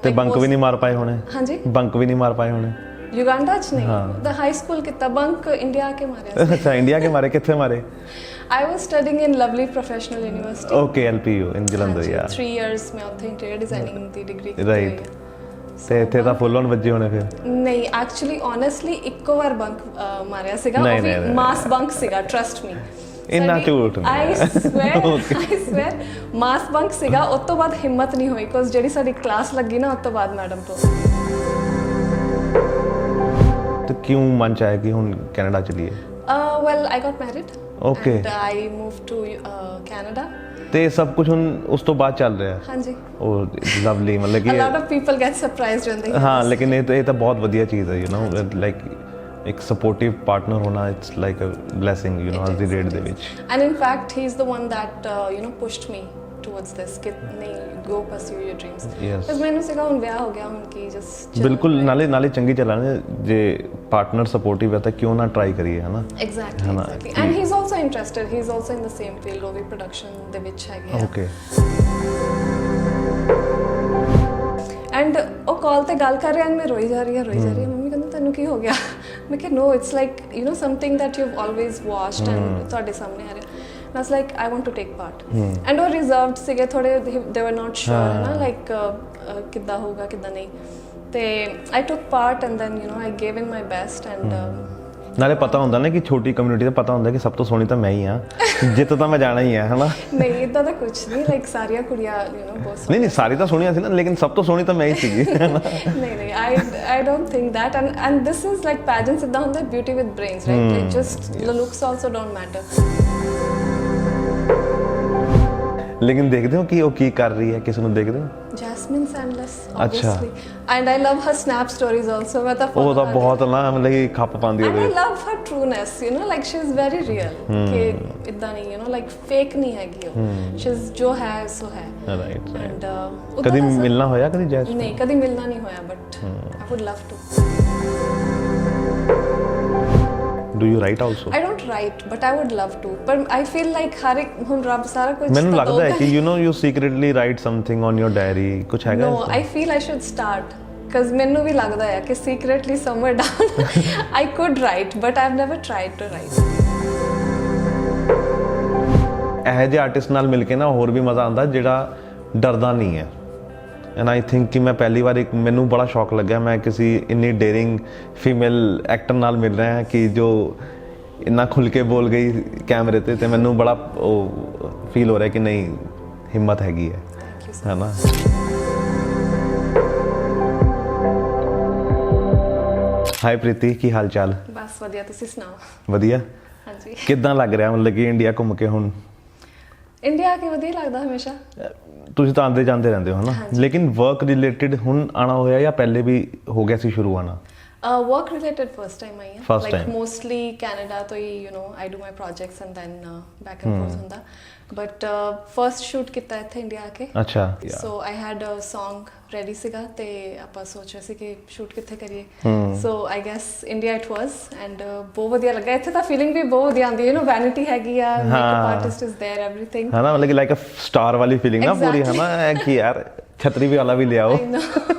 ਤੇ ਬੰਕ ਵੀ ਨਹੀਂ ਮਾਰ ਪਾਏ ਹੋਣੇ? ਹਾਂਜੀ, ਬੰਕ ਵੀ ਨਹੀਂ ਮਾਰ ਪਾਏ ਹੋਣੇ ਯੁਗਾਂਡਾ ਚ ਨਹੀਂ, ਤਾਂ ਹਾਈ ਸਕੂਲ ਕੀਤਾ, ਬੰਕ ਇੰਡੀਆ ਕੇ ਮਾਰਿਆ ਸੀ। ਅੱਛਾ, ਇੰਡੀਆ ਕੇ ਮਾਰੇ? ਕਿੱਥੇ ਮਾਰੇ? I was studying in Lovely Professional University. Okay, LPU in Jalandhar, yeah. 3 years ਮੈਂ ਉੱਥੇ ਇੰਟੀਰੀਅਰ ਡਿਜ਼ਾਈਨਿੰਗ ਦੀ ਡਿਗਰੀ ਕੀਤੀ ਹੋਈ ਹੈ। ਤੇ ਇੱਥੇ ਤਾਂ ਫੁੱਲ ਔਨ ਵੱਜੇ ਹੋਣੇ ਫਿਰ? ਨਹੀਂ, ਐਕਚੁਅਲੀ ਓਨੈਸਟਲੀ ਇੱਕੋ ਵਾਰ ਬੰਕ ਮਾਰਿਆ ਸੀਗਾ, ਉਹ ਵੀ ਮਾਸ ਬੰਕ ਸੀਗਾ, ਟਰਸਟ ਮੀ। ਇੰਨਾ ਝੂਠ ਨਹੀਂ, I swear ਮਾਸ ਬੰਕ ਸੀਗਾ। ਉਸ ਤੋਂ ਬਾਅਦ ਹਿੰਮਤ ਨਹੀਂ ਹੋਈ, ਬਿਕੋਜ਼ ਜਿਹੜੀ ਸਾਡੀ ਕਲਾਸ ਲੱਗੀ ਨਾ ਉਸ ਤੋਂ ਬਾਅਦ ਮੈਡਮ ਤੋਂ। ਤੇ ਕਿਉਂ ਮਨ ਚ ਆਇਆ ਕਿ ਹੁਣ ਕੈਨੇਡਾ ਚਲੀਏ? Well, I got married. Okay. And I moved to Canada. ਤੇ ਸਭ ਕੁਝ ਹੁਣ ਉਸ ਤੋਂ ਬਾਅਦ ਚੱਲ ਰਿਹਾ? ਹਾਂਜੀ। ਉਹ ਲਵਲੀ, ਮਤਲਬ ਕਿ a lot of people get surprised when they hear ਹਾਂ, this. ਲੇਕਿਨ ਇਹ ਤਾਂ ਬਹੁਤ ਵਧੀਆ ਚੀਜ਼ ਹੈ, ਯੂ نو, ਲਾਈਕ ਇੱਕ ਸਪੋਰਟਿਵ ਪਾਰਟਨਰ ਹੋਣਾ, it's like a blessing, you know, ਅੱਜ ਦੀ ਡੇਟ ਦੇ ਵਿੱਚ। And in fact, he is the one that pushed me towards this, ਕਿ ਨਹੀਂ, go pursue your dreams. Yes. ਬਸ ਮੈਨੂੰ ਸੀਗਾ ਹੁਣ ਵਿਆਹ ਹੋ ਗਿਆ, ਹੁਣ ਕੀ just ਬਿਲਕੁਲ, ਨਾਲੇ ਚੰਗੀ ਚੱਲਣਾ, ਜੇ ਪਾਰਟਨਰ ਸਪੋਰਟਿਵ ਹੈ ਤਾਂ ਕਿਉਂ ਨਾ ਟਰਾਈ ਕਰੀਏ, ਹੈ ਨਾ? exactly. And he's also interested, he's also in the same field, ਉਹ ਵੀ production ਦੇ ਵਿੱਚ ਹੈਗੇ ਆ। ਓਕੇ। ਐਂਡ ਉਹ ਕਾਲ ਤੇ ਗੱਲ ਕਰ ਰਿਹਾ, ਮੈਂ ਰੋਈ ਜਾ ਰਹੀ ਹਾਂ। ਮੰਮੀ ਕਹਿੰਦੇ ਤੈਨੂੰ ਕੀ ਹੋ ਗਿਆ? ਮੈਂ ਕਿਹਾ no, it's like something that you have always watched and ਤੁਹਾਡੇ ਸਾਹਮਣੇ ਆ ਰਿਹਾ। I was like, I want to take part. And ਉਹ reserved ਸੀਗੇ ਥੋੜੇ, they were not sure, ਹੈ ਨਾ, like ਕਿੱਦਾਂ ਹੋਊਗਾ ਕਿੱਦਾਂ ਨਹੀਂ। ਤੇ I took part and then I gave in my best and ਨਾਲੇ ਪਤਾ ਹੁੰਦਾ ਨਾ ਕਿ ਛੋਟੀ ਕਮਿਊਨਿਟੀ ਦਾ ਪਤਾ ਹੁੰਦਾ ਕਿ ਸਭ ਤੋਂ ਸੋਹਣੀ ਤਾਂ ਮੈਂ ਹੀ ਆ, ਜਿੱਤ ਤਾਂ ਮੈਂ ਜਾਣਾ ਹੀ ਆ, ਹੈ ਨਾ? ਨਹੀਂ, ਇਦਾਂ ਦਾ ਕੁਝ ਨਹੀਂ, ਲਾਈਕ ਸਾਰੀਆਂ ਕੁੜੀਆਂ ਬਹੁਤ ਨਹੀਂ, ਸਾਰੀ ਤਾਂ ਸੋਹਣੀਆਂ ਸੀ ਨਾ, ਲੇਕਿਨ ਸਭ ਤੋਂ ਸੋਹਣੀ ਤਾਂ ਮੈਂ ਹੀ ਸੀਗੀ। ਨਹੀਂ, I don't think that. And this is like pageants, ਇਦਾਂ ਹੁੰਦਾ beauty with brains, right? Like just the looks also don't matter. ਲੇਕਿਨ ਦੇਖਦੇ ਹੋ ਕਿ ਉਹ ਕੀ ਕਰ ਰਹੀ ਹੈ, ਕਿਸ ਨੂੰ ਦੇਖਦੇ ਹੋ? Jasmine Sandlas, obviously. And I love her snap stories also. ਮੈਂ ਤਾਂ ਉਹ ਤਾਂ ਬਹੁਤ ਨਾ, ਮਤਲਬ ਕਿ ਖੱਪ ਪਾਉਂਦੀ ਉਹਦੇ। ਉਹਦੇ। I love her trueness, like she is very real. ਕਿ ਇਦਾਂ ਨਹੀਂ, like fake ਨਹੀਂ ਹੈਗੀ ਉਹ। She is ਜੋ ਹੈ ਸੋ ਹੈ। ਰਾਈਟ। And ਕਦੀ ਮਿਲਣਾ ਹੋਇਆ ਕਦੀ ਜੈਸਮਿਨ? ਨਹੀਂ, ਕਦੀ ਮਿਲਣਾ ਨਹੀਂ ਹੋਇਆ, but I would love to. Do you write also? I don't write, but I would love to. But I feel like ਹਰ ਇੱਕ ਹੁਣ ਰੱਬ ਸਾਰਾ ਕੁਝ ਮੈਨੂੰ ਲੱਗਦਾ ਹੈ ਕਿ you secretly write something on your diary, ਕੁਝ ਹੈਗਾ? No, I feel I should start. Because ਮੈਨੂੰ ਵੀ ਲੱਗਦਾ ਹੈ ਕਿ secretly somewhere down I could write, but I've never tried to write. ਇਹ ਜਿਹੇ ਆਰਟਿਸਟ ਨਾਲ ਮਿਲ ਕੇ ਨਾ ਹੋਰ ਵੀ ਮਜ਼ਾ ਆਉਂਦਾ ਜਿਹੜਾ ਡਰਦਾ ਨਹੀਂ ਹੈ। ਐਂਡ ਆਈ ਥਿੰਕ ਕਿ ਮੈਂ ਪਹਿਲੀ ਵਾਰ ਮੈਨੂੰ ਬੜਾ ਸ਼ੌਕ ਲੱਗਿਆ, ਮੈਂ ਕਿਸੇ ਇੰਨੀ ਡੇਰਿੰਗ ਫੀਮੇਲ ਐਕਟਰ ਨਾਲ ਮਿਲ ਰਿਹਾ ਕਿ ਜੋ ਇੰਨਾ ਖੁੱਲ੍ਹ ਕੇ ਬੋਲ ਗਈ ਕੈਮਰੇ ਤੇ ਮੈਨੂੰ ਬੜਾ ਉਹ ਫੀਲ ਹੋ ਰਿਹਾ ਕਿ ਨਹੀਂ, ਹਿੰਮਤ ਹੈਗੀ ਹੈ ਨਾ? ਹਾਈ ਪ੍ਰੀਤੀ, ਕੀ ਹਾਲ ਚਾਲ? ਬਸ ਵਧੀਆ, ਤੁਸੀਂ ਸੁਣਾਓ? ਵਧੀਆ। ਹਾਂਜੀ। ਕਿੱਦਾਂ ਲੱਗ ਰਿਹਾ, ਮਤਲਬ ਕਿ ਇੰਡੀਆ ਘੁੰਮ ਕੇ ਹੁਣ? ਇੰਡੀਆ ਆ ਕੇ ਵਧੀਆ ਲੱਗਦਾ ਹਮੇਸ਼ਾ। ਤੁਸੀਂ ਤਾਂ ਆਉਂਦੇ ਜਾਂਦੇ ਰਹਿੰਦੇ ਹੋ, ਹੈ ਨਾ? ਲੇਕਿਨ ਵਰਕ ਰਿਲੇਟਡ ਹੁਣ ਆਉਣਾ ਹੋਇਆ ਜਾਂ ਪਹਿਲੇ ਵੀ ਹੋ ਗਿਆ ਸੀ ਸ਼ੁਰੂ ਆਉਣਾ? Work related first time ਆਈ ਹਾਂ। Like mostly Canada ਤੋਂ ਹੀ I do my projects and then back and forth ਹੁੰਦਾ। But first shoot ਕੀਤਾ ਇੱਥੇ ਇੰਡੀਆ ਆ ਕੇ। ਅੱਛਾ। So I had a song ready ਸੀਗਾ ਤੇ ਆਪਾਂ ਸੋਚ ਰਹੇ ਸੀ ਕਿ shoot ਕਿੱਥੇ ਕਰੀਏ। So I guess India it was and ਬਹੁਤ ਵਧੀਆ ਲੱਗਾ। ਇੱਥੇ ਤਾਂ feeling ਵੀ ਬਹੁਤ ਵਧੀਆ ਆਉਂਦੀ ਹੈ, vanity ਹੈਗੀ ਆ, makeup artist is there, everything। ਹੈ ਨਾ, ਮਤਲਬ ਕਿ ਲਾਈਕ ਅ ਸਟਾਰ ਵਾਲੀ ਫੀਲਿੰਗ ਨਾ ਪੂਰੀ, ਹੈ ਨਾ? ਕਿ ਯਾਰ ਛਤਰੀ ਵਾਲਾ ਵੀ ਲਿਆਓ।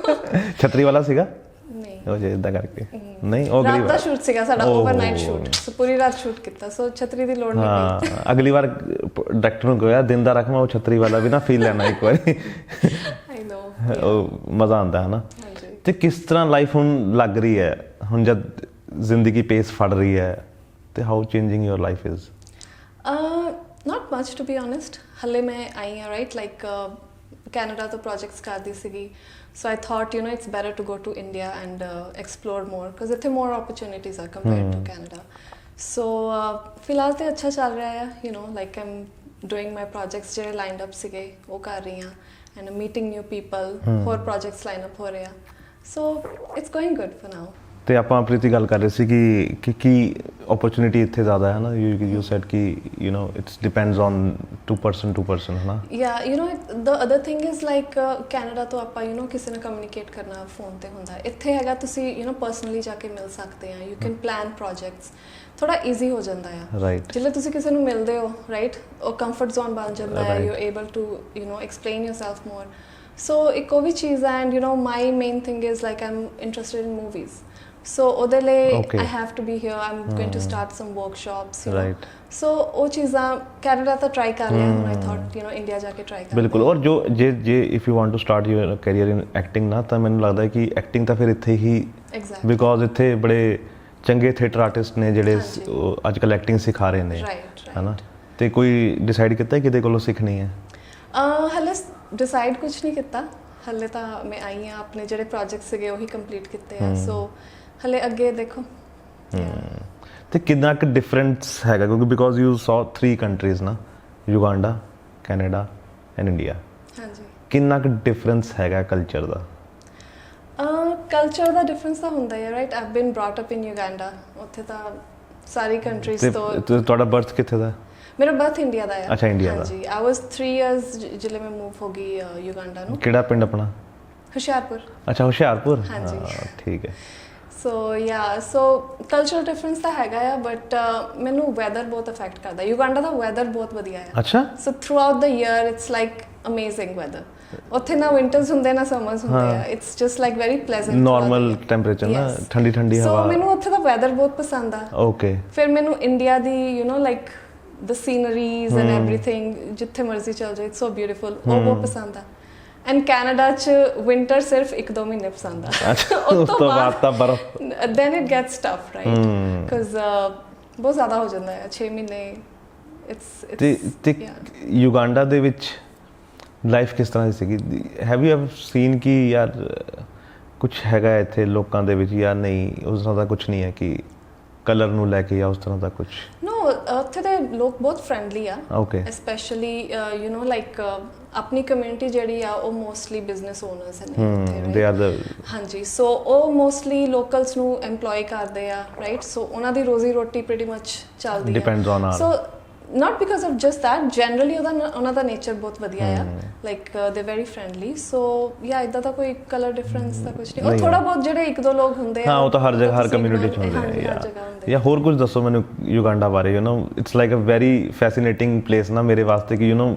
ਛਤਰੀ ਵਾਲਾ ਸੀਗਾ? ਉਹ ਜੇ ਇਦਾਂ ਕਰਕੇ ਨਹੀਂ, ਉਹ ਅਗਲੀ ਵਾਰ ਦਾ ਸ਼ੂਟ ਸੀਗਾ ਸਾਡਾ, ਓਵਰਨਾਈਟ ਸ਼ੂਟ, ਸੋ ਪੂਰੀ ਰਾਤ ਸ਼ੂਟ ਕੀਤਾ, ਸੋ ਛਤਰੀ ਦੀ ਲੋੜ ਨਹੀਂ ਪਈ। ਹਾਂ, ਅਗਲੀ ਵਾਰ ਡਾਇਰੈਕਟਰ ਨੂੰ ਕਿਹਾ ਦਿਨ ਦਾ ਰੱਖ, ਮੈਂ ਉਹ ਛਤਰੀ ਵਾਲਾ ਵੀ ਨਾ ਫੀਲ ਲੈਣਾ ਇੱਕ ਵਾਰੀ। ਆਈ ਨੋ, ਉਹ ਮਜ਼ਾ ਆਉਂਦਾ ਹੈ ਨਾ? ਤੇ ਕਿਸ ਤਰ੍ਹਾਂ ਲਾਈਫ ਹੁਣ ਲੱਗ ਰਹੀ ਹੈ ਹੁਣ ਜਦ ਜ਼ਿੰਦਗੀ ਪੇਸ ਫੜ ਰਹੀ ਹੈ, ਤੇ how changing your life is? Not much to be honest. ਹਲੇ ਮੈਂ ਆਈ ਹਾਂ, ਰਾਈਟ, ਲਾਈਕ ਕੈਨੇਡਾ ਤੋਂ ਪ੍ਰੋਜੈਕਟਸ ਕਰਦੀ ਸੀਗੀ। So I thought, it's better to go to India and explore more because ਇੱਥੇ more opportunities are compared to Canada. So ਫਿਲਹਾਲ ਤੇ ਅੱਛਾ ਚੱਲ ਰਿਹਾ ਹੈ, like I'm doing my projects ਜਿਹੜੇ lined up ਸੀਗੇ ਉਹ ਕਰ ਰਹੀ ਹਾਂ and I'm meeting new people, ਹੋਰ projects line up ਹੋ ਰਹੇ ਆ, so it's going good for now. ਤੇ ਆਪਾਂ ਪ੍ਰੀਤੀ ਗੱਲ ਕਰ ਰਹੇ ਸੀ ਕਿ ਕੀ ਓਪਰਚੁਨਿਟੀ ਇੱਥੇ ਜ਼ਿਆਦਾ ਹੈ ਨਾ? ਯੂ ਸੈਡ ਕਿ it's depends on to person, ਹੈ ਨਾ? ਯਾ the other thing is like Canada ਤੋਂ ਆਪਾਂ ਕਿਸੇ ਨਾਲ ਕਮਿਊਨੀਕੇਟ ਕਰਨਾ ਫੋਨ ਤੇ ਹੁੰਦਾ, ਇੱਥੇ ਹੈਗਾ ਤੁਸੀਂ ਪਰਸਨਲੀ ਜਾ ਕੇ ਮਿਲ ਸਕਦੇ ਆ, ਯੂ ਕੈਨ ਪਲਾਨ ਪ੍ਰੋਜੈਕਟਸ, ਥੋੜਾ ਈਜ਼ੀ ਹੋ ਜਾਂਦਾ ਆ। ਰਾਈਟ। ਜਦੋਂ ਤੁਸੀਂ ਕਿਸੇ ਨੂੰ ਮਿਲਦੇ ਹੋ, ਰਾਈਟ, ਉਹ ਕੰਫਰਟ ਜ਼ੋਨ ਬਣ ਜਾਂਦਾ ਹੈ, you able to explain yourself more. So ਇੱਕ ਉਹ ਵੀ ਚੀਜ਼ ਹੈ and you know my main thing is like I am interested in movies so ਉਹਦੇ ਲਈ Okay. I have to be here I am going to start some workshops you Right. So ਉਹ ਚੀਜ਼ਾਂ Canada ਤਾਂ try ਕਰ ਲਿਆ ਹੁਣ I thought you know India ਜਾ ਕੇ ਟਰਾਈ ਕਰ ਬਿਲਕੁਲ ਔਰ ਜੋ ਜੇ if you want to start your career in acting ਨਾ ਤਾਂ ਮੈਨੂੰ ਲੱਗਦਾ ਹੈ ਕਿ ਐਕਟਿੰਗ ਤਾਂ ਫਿਰ ਇੱਥੇ ਹੀ ਐਗਜ਼ੈਕਟਲੀ ਬਿਕੋਜ਼ ਇੱਥੇ ਬੜੇ ਚੰਗੇ ਥੀਏਟਰ ਆਰਟਿਸਟ ਨੇ ਜਿਹੜੇ ਹਾਂਜੀ। ਅੱਜ ਕੱਲ੍ਹ ਐਕਟਿੰਗ ਸਿਖਾ ਰਹੇ ਨੇ ਰਾਈਟ ਹੈ ਨਾ ਤੇ ਕੋਈ ਡਿਸਾਈਡ ਕੀਤਾ ਹੈ ਕਿਹਦੇ ਕੋਲੋਂ ਸਿੱਖਣੀ ਹੈ ਹਲੇ ਡਿਸਾਈਡ ਕੁਝ ਨਹੀਂ ਕੀਤਾ ਹਲੇ ਤਾਂ ਮੈਂ ਆਈ ਹਾਂ ਆਪਣੇ ਜਿਹੜੇ ਪ੍ਰੋਜੈਕਟ ਸੀਗੇ ਉਹੀ ਕੰਪਲੀਟ ਕੀਤੇ ਆ ਸੋ ਹਲੇ ਅੱਗੇ ਦੇਖੋ ਤੇ ਕਿੰਨਾ ਕੁ ਡਿਫਰੈਂਸ ਹੈਗਾ ਕਿਉਂਕਿ ਬਿਕੋਜ਼ ਯੂ ਸੌ 3 ਕੰਟਰੀਜ਼ ਨਾ ਯੂਗਾਂਡਾ ਕੈਨੇਡਾ ਐਂਡ ਇੰਡੀਆ ਹਾਂਜੀ ਕਿੰਨਾ ਕੁ ਡਿਫਰੈਂਸ ਹੈਗਾ ਕਲਚਰ ਦਾ ਕਲਚਰ ਦਾ ਡਿਫਰੈਂਸ ਤਾਂ ਹੁੰਦਾ ਹੀ ਹੈ right I've been brought up in Uganda ਉੱਥੇ ਤਾਂ ਸਾਰੀ ਕੰਟਰੀਜ਼ ਤੋਂ ਤੇ ਤੁਹਾਡਾ ਬਰਥ ਕਿੱਥੇ ਦਾ ਮੇਰਾ ਬਰਥ ਇੰਡੀਆ ਦਾ ਹੈ ਅੱਛਾ, ਇੰਡੀਆ ਦਾ। ਹਾਂਜੀ ਆਈ ਵਾਸ 3 ਇਅਰਸ ਜਿਲੇ ਮੈਂ ਮੂਵ ਹੋ ਗਈ ਯੂਗਾਂਡਾ ਨੂੰ ਕਿਹੜਾ ਪਿੰਡ ਆਪਣਾ ਹੁਸ਼ਿਆਰਪੁਰ ਅੱਛਾ ਹੁਸ਼ਿਆਰਪੁਰ ਹਾਂਜੀ। ਹਾਂ, ਠੀਕ ਹੈ ਸੋ ਕਲਚਰ ਡਿਫਰੈਂਸ ਤਾਂ ਹੈਗਾ ਆ ਬਟ ਮੈਨੂੰ ਵੈਦਰ ਬਹੁਤ ਅਫੈਕਟ ਕਰਦਾ ਯੂਗਾਂਡਾ ਦਾ ਵੈਦਰ ਬਹੁਤ ਵਧੀਆ ਹੈ ਅੱਛਾ so throughout the year it's like amazing weather ਉੱਥੇ ਨਾ ਵਿੰਟਰਸ ਹੁੰਦੇ ਨਾ ਸਮਰਸ ਹੁੰਦੇ ਆ it's just like very pleasant normal temperature ਨਾ ਠੰਡੀ ਠੰਡੀ ਸੋ ਹਵਾ ਮੈਨੂੰ ਉੱਥੇ ਦਾ ਵੈਦਰ ਬਹੁਤ ਪਸੰਦ ਆ ਓਕੇ ਫਿਰ ਮੈਨੂੰ India the you know like the sceneries and everything ਜਿੱਥੇ ਮਰਜ਼ੀ ਚਲ ਜਾਓ ਇਟਸ ਸੋ ਬਿਊਟੀਫੁਲ ਉਹ ਬਹੁਤ ਪਸੰਦ ਆ ਐਂਡ ਕੈਨੇਡਾ ਚ ਵਿੰਟਰ ਸਿਰਫ 1-2 ਮਹੀਨੇ ਪਸੰਦ ਆ ਉਸ ਤੋਂ ਬਾਅਦ ਤਾਂ ਬਰਫ਼ then it gets tough right because ਬਹੁਤ ਜ਼ਿਆਦਾ ਹੋ ਜਾਂਦਾ ਹੈ 6 ਮਹੀਨੇ ਤੇ ਯੂਗਾਂਡਾ ਦੇ ਵਿੱਚ ਲਾਈਫ ਕਿਸ ਤਰ੍ਹਾਂ ਦੀ ਸੀਗੀ ਹੈਵ ਯੂ ਐਵਰ ਸੀਨ ਕਿ ਯਾਰ ਕੁਝ ਹੈਗਾ ਇੱਥੇ ਲੋਕਾਂ ਦੇ ਵਿੱਚ ਜਾਂ ਨਹੀਂ ਉਸ ਤਰ੍ਹਾਂ ਦਾ ਕੁਝ ਨਹੀਂ ਹੈ ਕਿ ਕਲਰ ਨੂੰ ਲੈ ਕੇ ਜਾਂ ਉਸ ਤਰ੍ਹਾਂ ਦਾ ਕੁਝ ਨੋ ਉੱਥੇ ਦੇ ਲੋਕ ਬਹੁਤ ਫ੍ਰੈਂਡਲੀ ਆ okay specially you know like ਆਪਣੀ ਕਮਿਊਨਿਟੀ ਜਿਹੜੀ ਆ ਉਹ ਮੋਸਟਲੀ ਬਿਜ਼ਨਸ ਓਨਰਸ ਨੇ ਦੇ ਆਰ ਦ ਹਾਂਜੀ ਸੋ ਉਹ ਮੋਸਟਲੀ ਲੋਕਲਸ ਨੂੰ EMPLOY ਕਰਦੇ ਆ ਰਾਈਟ ਸੋ ਉਹਨਾਂ ਦੀ ਰੋਜ਼ੀ ਰੋਟੀ ਪ੍ਰੀਟੀ ਮੱਚ ਚੱਲਦੀ ਆ depends on are so not because of just that generally ਉਹਨਾਂ ਦਾ ਨੇਚਰ ਬਹੁਤ ਵਧੀਆ ਆ ਲਾਈਕ ਦੇ ਵੈਰੀ ਫ੍ਰੈਂਡਲੀ ਸੋ ਯਾ ਇਦਾਂ ਦਾ ਕੋਈ ਕਲਰ ਡਿਫਰੈਂਸ ਦਾ ਕੁਝ ਨਹੀਂ ਉਹ ਥੋੜਾ ਬਹੁਤ ਜਿਹੜੇ 1-2 ਲੋਕ ਹੁੰਦੇ ਆ ਹਾਂ ਉਹ ਤਾਂ ਹਰ ਜਗ੍ਹਾ ਹਰ ਕਮਿਊਨਿਟੀ ਚ ਹੁੰਦੇ ਆ ਜਾਂ ਹੋਰ ਕੁਝ ਦੱਸੋ ਮੈਨੂੰ ਯੂਗਾਂਡਾ ਬਾਰੇ you know it's like a very fascinating place ਨਾ ਮੇਰੇ ਵਾਸਤੇ ਕਿ ਯੂ نو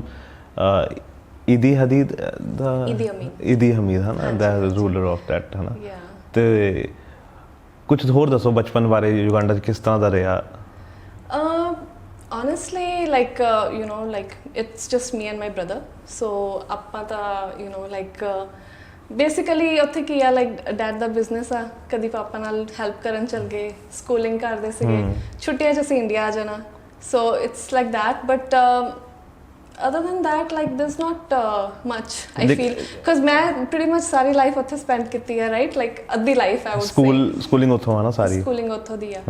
ਇਦੀ ਹਦੀਦ ਦਾ ਇਦੀ ਹਮੀਦ ਹੈ ਨਾ ਦਾ ਰੂਲਰ ਆਫ ਦੈਟ ਹੈ ਨਾ ਤੇ ਕੁਝ ਹੋਰ ਦੱਸੋ ਬਚਪਨ ਬਾਰੇ ਯੂਗਾਂਡਾ ਚ ਕਿਸ ਤਰ੍ਹਾਂ ਦਾ ਰਿਹਾ honestly like you know like it's just me and my brother so ਆਪਾਂ ਤਾਂ you know like basically ਉੱਥੇ ਕੀ ਆ like dad ਦਾ business ਆ ਕਦੀ ਪਾਪਾ ਨਾਲ help ਕਰਨ ਚਲ ਗਏ schooling ਕਰਦੇ ਸੀਗੇ ਛੁੱਟੀਆਂ 'ਚ ਅਸੀਂ ਇੰਡੀਆ ਆ ਜਾਣਾ so it's like that but other than that like there's not much I feel because ਮੈਂ pretty much ਸਾਰੀ ਲਾਈਫ ਉੱਥੇ ਸਪੈਂਡ ਕੀਤੀ ਹੈ right like ਅੱਧੀ life I would say schooling ਉੱਥੋਂ ਆ ਨਾ ਸਾਰੀ ਸਕੂਲਿੰਗ ਉੱਥੋਂ ਦੀ ਆ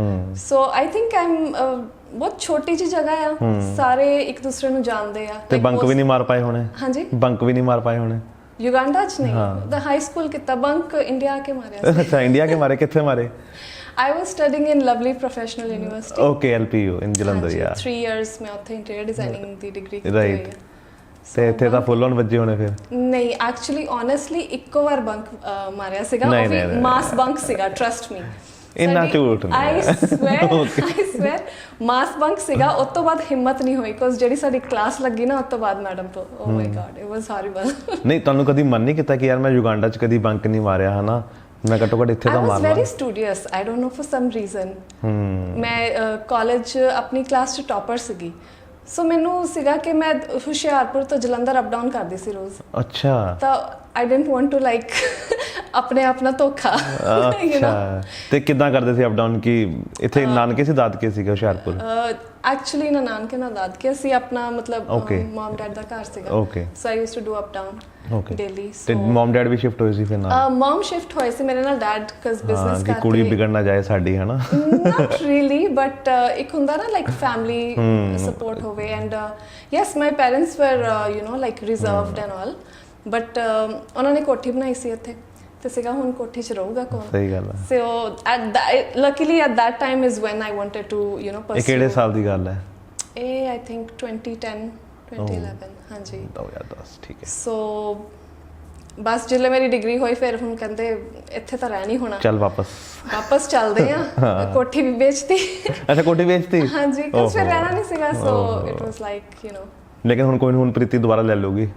so I think I'm ਬਹੁਤ ਛੋਟੀ ਜਿਹੀ ਜਗ੍ਹਾ ਆ ਸਾਰੇ ਇੱਕ ਦੂਸਰੇ ਨੂੰ ਜਾਣਦੇ ਆ ਤੇ ਬੰਕ ਵੀ ਨਹੀਂ ਮਾਰ ਪਾਏ ਹੋਣੇ ਹਾਂਜੀ ਬੰਕ ਵੀ ਨਹੀਂ ਮਾਰ ਪਾਏ ਹੋਣੇ ਯੂਗਾਂਡਾ ਚ ਨਹੀਂ ਦਾ ਹਾਈ ਸਕੂਲ ਕੀਤਾ ਬੰਕ ਇੰਡੀਆ ਆ ਕੇ ਮਾਰਿਆ ਸੀ ਅੱਛਾ ਇੰਡੀਆ ਕੇ ਮਾਰੇ ਕਿੱਥੇ ਮਾਰੇ I was studying in Lovely Professional University okay LPU in Jalandhar ਯਾ 3 years ਮੈਂ ਉੱਥੇ ਇੰਟੀਰੀਅਰ ਡਿਜ਼ਾਈਨਿੰਗ ਦੀ ਡਿਗਰੀ ਕੀਤੀ ਹੋਈ ਹੈ ਤੇ ਇੱਥੇ ਤਾਂ ਫੁੱਲ ਔਨ ਵੱਜੇ ਹੋਣੇ ਫਿਰ ਨਹੀਂ ਐਕਚੁਅਲੀ ਓਨੈਸਟਲੀ ਇੱਕੋ ਵਾਰ ਬੰਕ ਮਾਰਿਆ ਸੀਗਾ ਉਹ ਵੀ ਮਾਸ ਬੰਕ ਸੀਗਾ ਟਰਸਟ ਮੀ ਇੰਨਾ ਝੂਠ I swear ਮਾਸ ਬੰਕ ਸੀਗਾ ਉਸ ਤੋਂ ਬਾਅਦ ਹਿੰਮਤ ਨਹੀਂ ਹੋਈ ਕੋਸ ਜਿਹੜੀ ਸਾਡੀ ਕਲਾਸ ਲੱਗੀ ਨਾ ਉਸ ਤੋਂ ਬਾਅਦ ਮੈਡਮ ਤੋਂ ਓ ਮਾਈ ਗॉड ਇਟ ਵਾਸ ਹੌਰੀਬਲ ਨਹੀਂ ਤੁਹਾਨੂੰ ਕਦੀ ਮਨ ਨਹੀਂ ਕੀਤਾ ਕਿ ਯਾਰ ਮੈਂ ਯੂਗਾਂਡਾ 'ਚ ਕਦੀ ਬੰਕ ਨਹੀਂ ਮਾਰਿਆ ਹਨਾ ਮੈਂ ਘੱਟੋ ਘੱਟ ਇੱਥੇ ਤਾਂ ਮਾਰਨਾ I was very studious I don't know for some reason ਮੈਂ ਕਾਲਜ ਆਪਣੀ ਕਲਾਸ 'ਚ ਟੌਪਰ ਸੀਗੀ ਸੋ ਮੈਨੂੰ ਸੀਗਾ ਕਿ ਮੈਂ ਹੁਸ਼ਿਆਰਪੁਰ ਤੋਂ ਜਲੰਧਰ ਅਪ ਡਾਊਨ ਕਰਦੀ ਸੀ ਰੋਜ਼ ਅੱਛਾ ਤਾਂ I didn't want to like ਆਪਣੇ ਆਪ ਨਾਲ ਧੋਖਾ ਅੱਛਾ ਤੇ ਕਿੱਦਾਂ ਕਰਦੇ ਸੀ ਅਪ ਡਾਊਨ ਕਿ ਇੱਥੇ ਨਾਨਕੇ ਸੀ ਦਾਦਕੇ ਸੀਗੇ ਹੁਸ਼ਿਆਰਪੁਰ ਐਕਚੁਅਲੀ ਨਾ ਨਾਨਕੇ ਨਾ ਦਾਦਕੇ ਅਸੀਂ ਆਪਣਾ ਮਤਲਬ ਮਮ ਡੈਡ ਦਾ ਘਰ ਸੀਗਾ okay so I used to do up down daily ਤੇ ਮਮ ਡੈਡ ਵੀ ਸ਼ਿਫਟ ਹੋਏ ਸੀ ਫਿਰ ਨਾਲ ਮਮ ਸ਼ਿਫਟ ਹੋਏ ਸੀ ਮੇਰੇ ਨਾਲ ਡੈਡ ਕਸ ਬਿਜ਼ਨਸ ਕਿ ਕੁੜੀ ਵਿਗੜ ਨਾ ਜਾਏ ਸਾਡੀ ਹਨਾ not really but ਇੱਕ ਹੁੰਦਾ ਨਾ like family support ਹੋਵੇ and yes my parents were you know like reserved and all but ਉਹਨਾਂ ਨੇ ਕੋਠੀ ਬਣਾਈ ਸੀ ਇੱਥੇ ਤੇ ਸੀਗਾ ਹੁਣ ਕੋਠੀ 'ਚ ਰਹੂਗਾ ਕੌਣ ਸਹੀ ਗੱਲ ਹੈ so luckily at that time is when I wanted to you know pursue ਇਹ ਕਿਹੜੇ ਸਾਲ ਦੀ ਗੱਲ ਹੈ ਇਹ I think 2010 2011 ਹਾਂਜੀ ਦੋ ਯਾਰ 10 ਠੀਕ ਹੈ so ਬਸ ਜਦੋਂ ਮੇਰੀ ਡਿਗਰੀ ਹੋਈ ਫਿਰ ਹੁਣ ਕਹਿੰਦੇ ਇੱਥੇ ਤਾਂ ਰਹਿ ਨਹੀਂ ਹੋਣਾ ਚੱਲ ਵਾਪਸ ਚੱਲਦੇ ਆ ਕੋਠੀ ਵੀ ਵੇਚਤੀ ਅੱਛਾ ਕੋਠੀ ਵੇਚਤੀ ਹਾਂਜੀ ਕੁਝ ਫਿਰ ਰਹਿਣਾ ਨਹੀਂ ਸੀਗਾ so it was like you know ਲੇਕਿਨ ਹੁਣ ਕੋਈ ਹੁਣ ਪ੍ਰੀਤੀ ਦੁਬਾਰਾ ਲੈ ਲਊਗੀ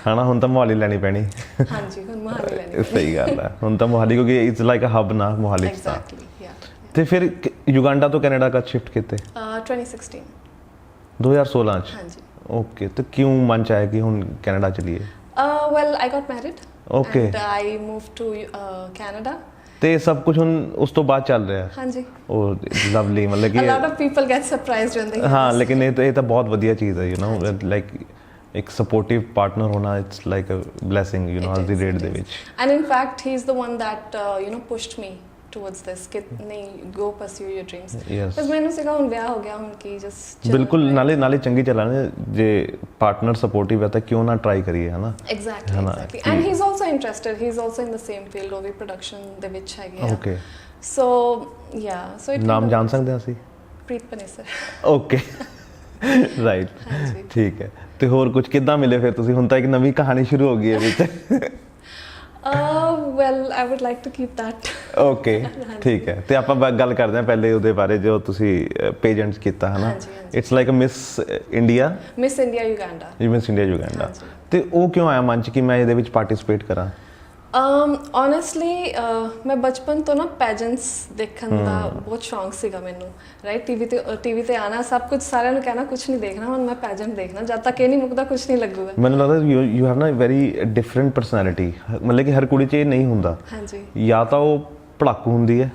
ਹਨਾ ਹੁਣ ਤਾਂ ਮੋਹਾਲੀ ਲੈਣੀ ਪੈਣੀ। ਹਾਂਜੀ ਹੁਣ ਮੋਹਾਲੀ ਲੈਣੀ ਸਹੀ ਗੱਲ ਹੈ, ਹੁਣ ਤਾਂ ਮੋਹਾਲੀ ਕਿਉਂਕਿ ਇਟਸ ਲਾਈਕ ਅ ਹਬ ਨਾ ਮੋਹਾਲੀ 'ਚ ਤਾਂ। ਐਗਜ਼ੈਕਟਲੀ ਯਾ ਤੇ ਫਿਰ ਯੁਗਾਂਡਾ ਤੋਂ ਕੈਨੇਡਾ ਕਦ ਸ਼ਿਫਟ ਕੀਤੇ? 2016 2016 ਚ? ਹਾਂਜੀ। ਓਕੇ, ਤੇ ਕਿਉਂ ਮਨ ਚ ਆਇਆ ਕਿ ਹੁਣ ਕੈਨੇਡਾ ਚਲੀਏ? Well I got married Okay. And I move to Canada. ਤੇ ਇਹ ਸਭ ਕੁਝ ਹੁਣ ਉਸ ਤੋਂ ਬਾਅਦ ਚੱਲ ਰਿਹਾ? ਹਾਂਜੀ। ਉਹ ਲਵਲੀ, ਮਤਲਬ A lot ਕਿ of people get surprised when they hear ਹਾਂ, this. ਲੇਕਿਨ ਇਹ ਤਾਂ ਬਹੁਤ ਵਧੀਆ ਚੀਜ਼ ਹੈ, ਲਾਈਕ ਇੱਕ ਸਪੋਰਟਿਵ ਪਾਰਟਨਰ ਹੋਣਾ, ਇਟਸ ਲਾਈਕ ਅ ਬਲੇਸਿੰਗ, ਅੱਜ ਦੀ ਡੇਟ ਦੇ ਵਿੱਚ। And in fact, he's the one that pushed me towards this ਕਿ ਨਹੀਂ go pursue your dreams. Yes. ਬਸ ਮੈਨੂੰ ਸੀਗਾ ਹੁਣ ਵਿਆਹ ਹੋ ਗਿਆ, ਹੁਣ ਕੀ just ਬਿਲਕੁਲ, ਨਾਲੇ ਚੰਗੀ ਚੱਲਣਾ, ਜੇ ਪਾਰਟਨਰ ਸਪੋਰਟਿਵ ਹੈ ਤਾਂ ਕਿਉਂ ਨਾ ਟਰਾਈ ਕਰੀਏ, ਹਨਾ? exactly ਹਨਾ, exactly and he's also interested, he's also in the same field, ਉਹ ਵੀ production ਦੇ ਵਿੱਚ ਹੈਗੇ ਆ। Okay, so yeah, so it ਨਾਮ ਜਾਣ ਸਕਦੇ ਹਾਂ ਅਸੀਂ? ਪ੍ਰੀਤ ਪਨੇਸਰ। ਓਕੇ, ਰਾਈਟ, ਹਾਂਜੀ। ਠੀਕ ਹੈ। ਤੇ ਹੋਰ ਕੁਝ ਕਿੱਦਾਂ ਮਿਲੇ ਫਿਰ ਤੁਸੀਂ? ਹੁਣ ਤਾਂ ਇੱਕ ਨਵੀਂ ਕਹਾਣੀ ਸ਼ੁਰੂ ਹੋ ਗਈ ਹੈ ਵਿੱਚ। well I would like to keep that। Okay, ਠੀਕ ਹੈ। ਤੇ ਆਪਾਂ ਗੱਲ ਕਰਦੇ ਹਾਂ ਪਹਿਲੇ ਉਹਦੇ ਬਾਰੇ ਜੋ ਤੁਸੀਂ ਪੇਜੈਂਟਸ ਕੀਤਾ, ਹਨਾ? ਹਾਂਜੀ, ਹਾਂਜੀ। It's like uh Miss India, Miss India Uganda. Miss India Uganda. ਹਾਂਜੀ। ਤੇ ਉਹ ਕਿਉਂ ਆਇਆ ਮਨ ਚ ਕਿ ਮੈਂ ਇਹਦੇ ਵਿੱਚ ਪਾਰਟਿਸਿਪੇਟ ਕਰਾਂ? honestly ਮੈਂ ਬਚਪਨ ਤੋਂ ਨਾ ਪੈਜੈਂਟਸ ਦੇਖਣ ਦਾ ਬਹੁਤ ਸ਼ੌਂਕ ਸੀਗਾ ਮੈਨੂੰ, ਰਾਈਟ? ਟੀਵੀ ਤੇ ਆਣਾ, ਸਭ ਕੁਝ, ਸਾਰਿਆਂ ਨੂੰ ਕਹਿਣਾ ਕੁਝ ਨਹੀਂ ਦੇਖਣਾ, ਹੁਣ ਮੈਂ ਪੈਜੈਂਟ ਦੇਖਣਾ, ਜਦ ਤੱਕ ਇਹ ਨਹੀਂ ਮੁੱਕਦਾ ਕੁਝ ਨਹੀਂ ਲੱਗੂਗਾ। ਮੈਨੂੰ ਲੱਗਦਾ ਯੂ ਹੈਵ ਨਾ ਵੈਰੀ ਡਿਫਰੈਂਟ ਪਰਸਨੈਲਿਟੀ, ਮਤਲਬ ਕਿ ਹਰ ਕੁੜੀ 'ਚ ਇਹ ਨਹੀਂ ਹੁੰਦਾ। ਹਾਂਜੀ। ਜਾਂ ਤਾਂ ਉਹ ਪੜਾਕੂ ਹੁੰਦੀ ਹੈ